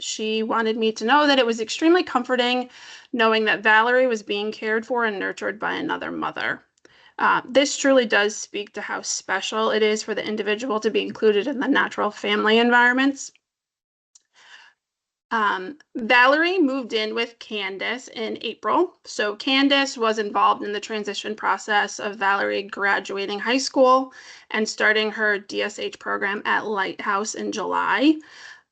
She wanted me to know that it was extremely comforting knowing that Valerie was being cared for and nurtured by another mother. This truly does speak to how special it is for the individual to be included in the natural family environments. Valerie moved in with Candace in April. So Candace was involved in the transition process of Valerie graduating high school and starting her DSH program at Lighthouse in July.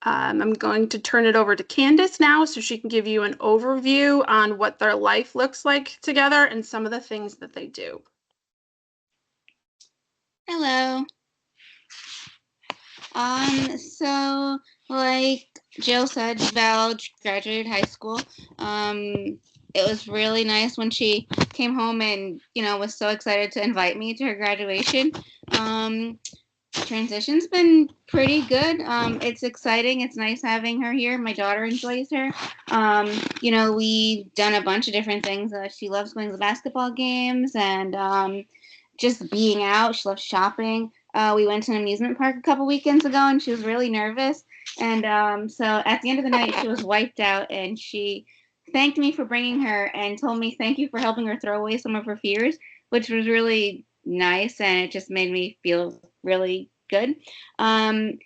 I'm going to turn it over to Candace now so she can give you an overview on what their life looks like together and some of the things that they do. Hello. So like Jill said, Val graduated high school. It was really nice when she came home and, was so excited to invite me to her graduation. Transition's been pretty good. It's exciting. It's nice having her here. My daughter enjoys her. We've done a bunch of different things. She loves going to the basketball games and just being out. She loves shopping. We went to an amusement park a couple weekends ago and she was really nervous. And so at the end of the night, she was wiped out and she thanked me for bringing her and told me thank you for helping her throw away some of her fears, which was really nice. And it just made me feel really good. And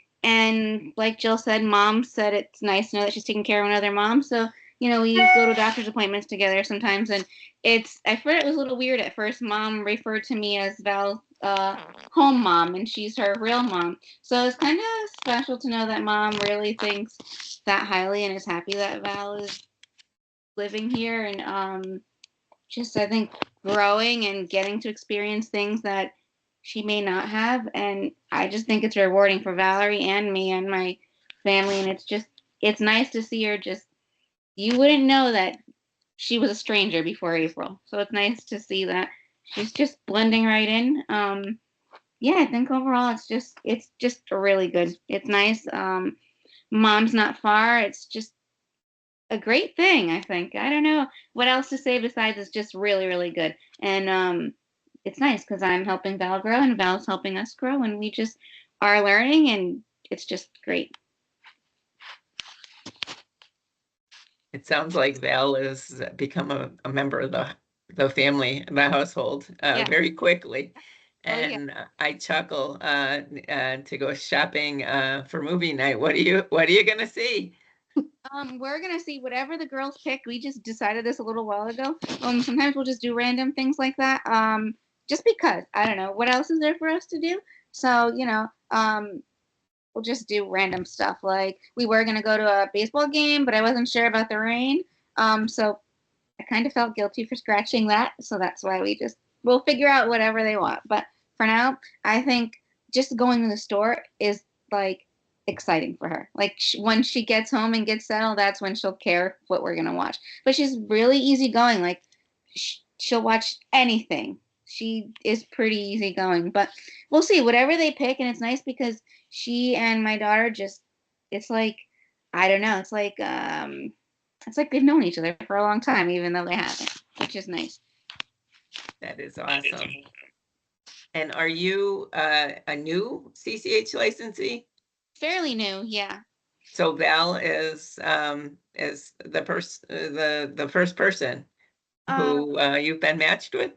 like Jill said, Mom said it's nice to know that she's taking care of another mom. So, we go to doctor's appointments together sometimes. And I thought it was a little weird at first. Mom referred to me as Val's home mom, and she's her real mom. So it's kind of special to know that Mom really thinks that highly and is happy that Val is living here and just, I think, growing and getting to experience things that she may not have. And I just think it's rewarding for Valerie and me and my family. And it's nice to see her you wouldn't know that she was a stranger before April. So it's nice to see that she's just blending right in. I think overall it's just really good. It's nice. Mom's not far. It's just a great thing, I think. I don't know what else to say besides it's just really, really good. And it's nice because I'm helping Val grow and Val's helping us grow, and we just are learning, and it's just great. It sounds like Val has become a member of the family, the household very quickly. And I chuckle to go shopping for movie night. What are you gonna see? We're gonna see whatever the girls pick. We just decided this a little while ago. Sometimes we'll just do random things like that. Just because I don't know what else is there for us to do. So we'll just do random stuff. Like we were gonna go to a baseball game, but I wasn't sure about the rain. So I kind of felt guilty for scratching that. So that's why we'll figure out whatever they want. But for now, I think just going to the store is like exciting for her. Like when she gets home and gets settled, that's when she'll care what we're gonna watch. But she's really easygoing. Like she'll watch anything. She is pretty easygoing. But we'll see whatever they pick, and it's nice because she and my daughter it's like I don't know. It's like they've known each other for a long time, even though they haven't, which is nice. That is awesome. And are you a new CCH licensee? Fairly new, yeah. So Val is the first person who you've been matched with?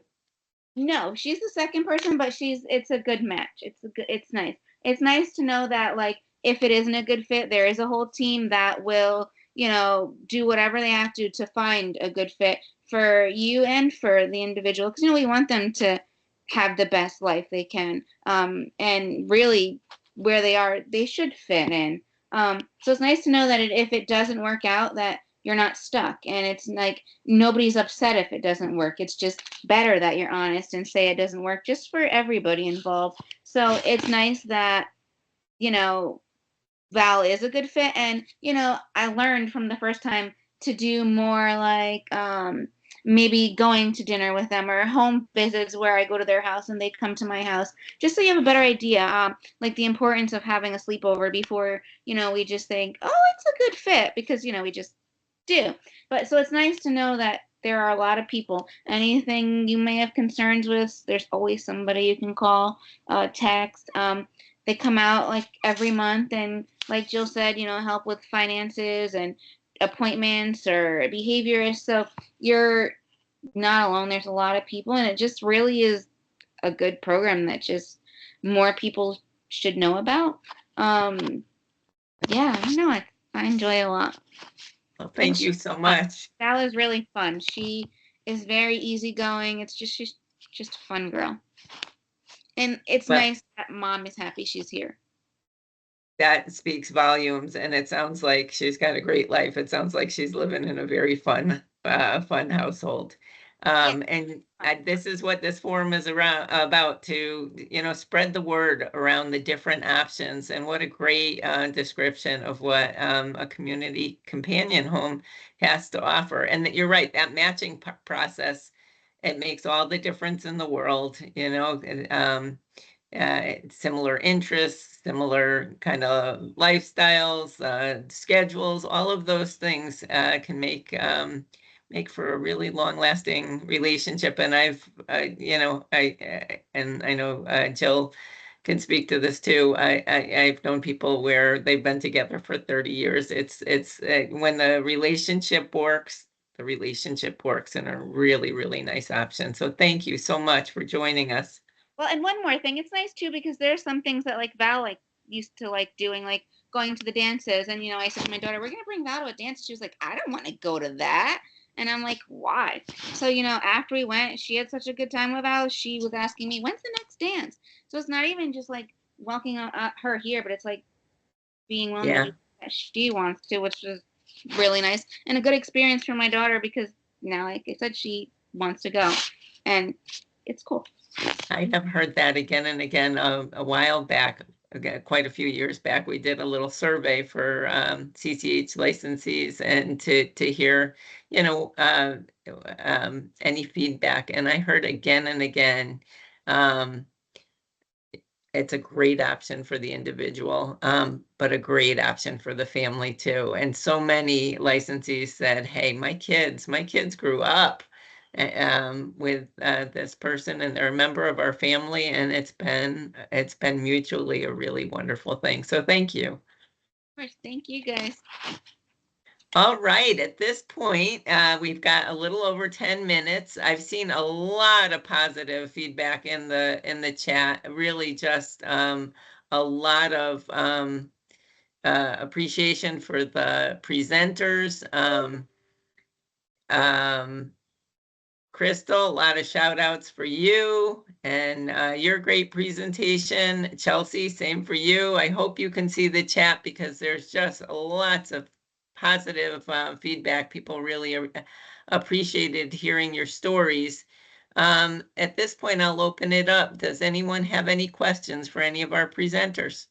No, she's the second person, but it's a good match. It's nice. It's nice to know that like if it isn't a good fit, there is a whole team that will, do whatever they have to find a good fit for you and for the individual. Because we want them to have the best life they can. And really where they are, they should fit in. So it's nice to know that if it doesn't work out, that you're not stuck, and it's like nobody's upset if it doesn't work. It's just better that you're honest and say it doesn't work, just for everybody involved. So it's nice that Val is a good fit, and I learned from the first time to do more like maybe going to dinner with them or home visits where I go to their house and they come to my house, just so you have a better idea, like the importance of having a sleepover before, we just think, oh, it's a good fit, because, we just do. But so it's nice to know that there are a lot of people. Anything you may have concerns with, there's always somebody you can call, text. They come out like every month and, like Jill said, help with finances and appointments or behaviorists. So you're not alone. There's a lot of people, and it just really is a good program that just more people should know about. Yeah, I enjoy it a lot. Well, thank you so much. Val is really fun. She is very easygoing. She's just a fun girl. And it's nice that Mom is happy she's here. That speaks volumes, and it sounds like she's got a great life. It sounds like she's living in a very fun household. And this is what this forum is about, to spread the word around the different options. And what a great description of what a community companion home has to offer. And that you're right, that matching process, it makes all the difference in the world. Similar interests, similar kind of lifestyles, schedules, all of those things can make for a really long-lasting relationship. And I know Jill can speak to this too. I've known people where they've been together for 30 years. It's when the relationship works in a really, really nice option. So thank you so much for joining us. Well, and one more thing, it's nice too, because there's some things that like Val used to like doing, like going to the dances. And I said to my daughter, we're gonna bring Val to a dance. She was like, I don't want to go to that. And I'm like, why? So after we went, she had such a good time with Val. She was asking me, when's the next dance? So it's not even just like welcoming her here, but it's like being willing to do what she wants to, which is really nice and a good experience for my daughter, because now, like I said, she wants to go, and it's cool. I have heard that again and again. A while back, quite a few years back, we did a little survey for CCH licensees, and to hear, any feedback. And I heard again and again, it's a great option for the individual, but a great option for the family too. And so many licensees said, hey, my kids grew up with this person, and they're a member of our family, and it's been mutually a really wonderful thing. So thank you. Of course, thank you guys. All right, at this point, we've got a little over 10 minutes. I've seen a lot of positive feedback in the chat. Really, just a lot of appreciation for the presenters. Crystal, a lot of shout outs for you and your great presentation. Chelsea, same for you. I hope you can see the chat because there's just lots of positive feedback. People really appreciated hearing your stories. At this point, I'll open it up. Does anyone have any questions for any of our presenters?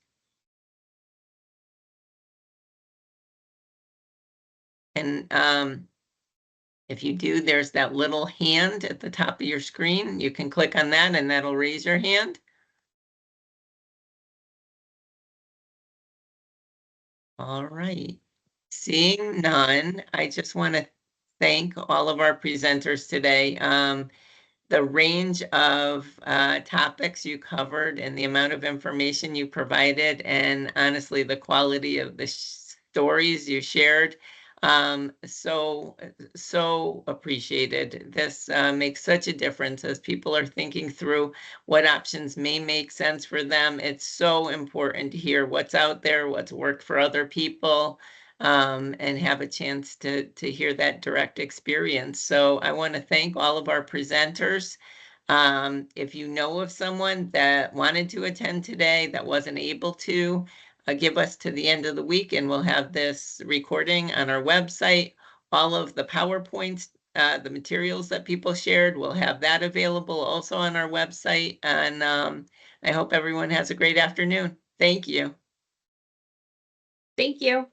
And if you do, there's that little hand at the top of your screen. You can click on that and that'll raise your hand. All right. Seeing none, I just want to thank all of our presenters today. The range of topics you covered and the amount of information you provided, and honestly, the quality of the stories you shared, so appreciated. This makes such a difference as people are thinking through what options may make sense for them. It's so important to hear what's out there, what's worked for other people, and have a chance to hear that direct experience. So I want to thank all of our presenters. If you know of someone that wanted to attend today that wasn't able to, give us to the end of the week and we'll have this recording on our website. All of the PowerPoints, the materials that people shared, we'll have that available also on our website. And I hope everyone has a great afternoon. Thank you. Thank you.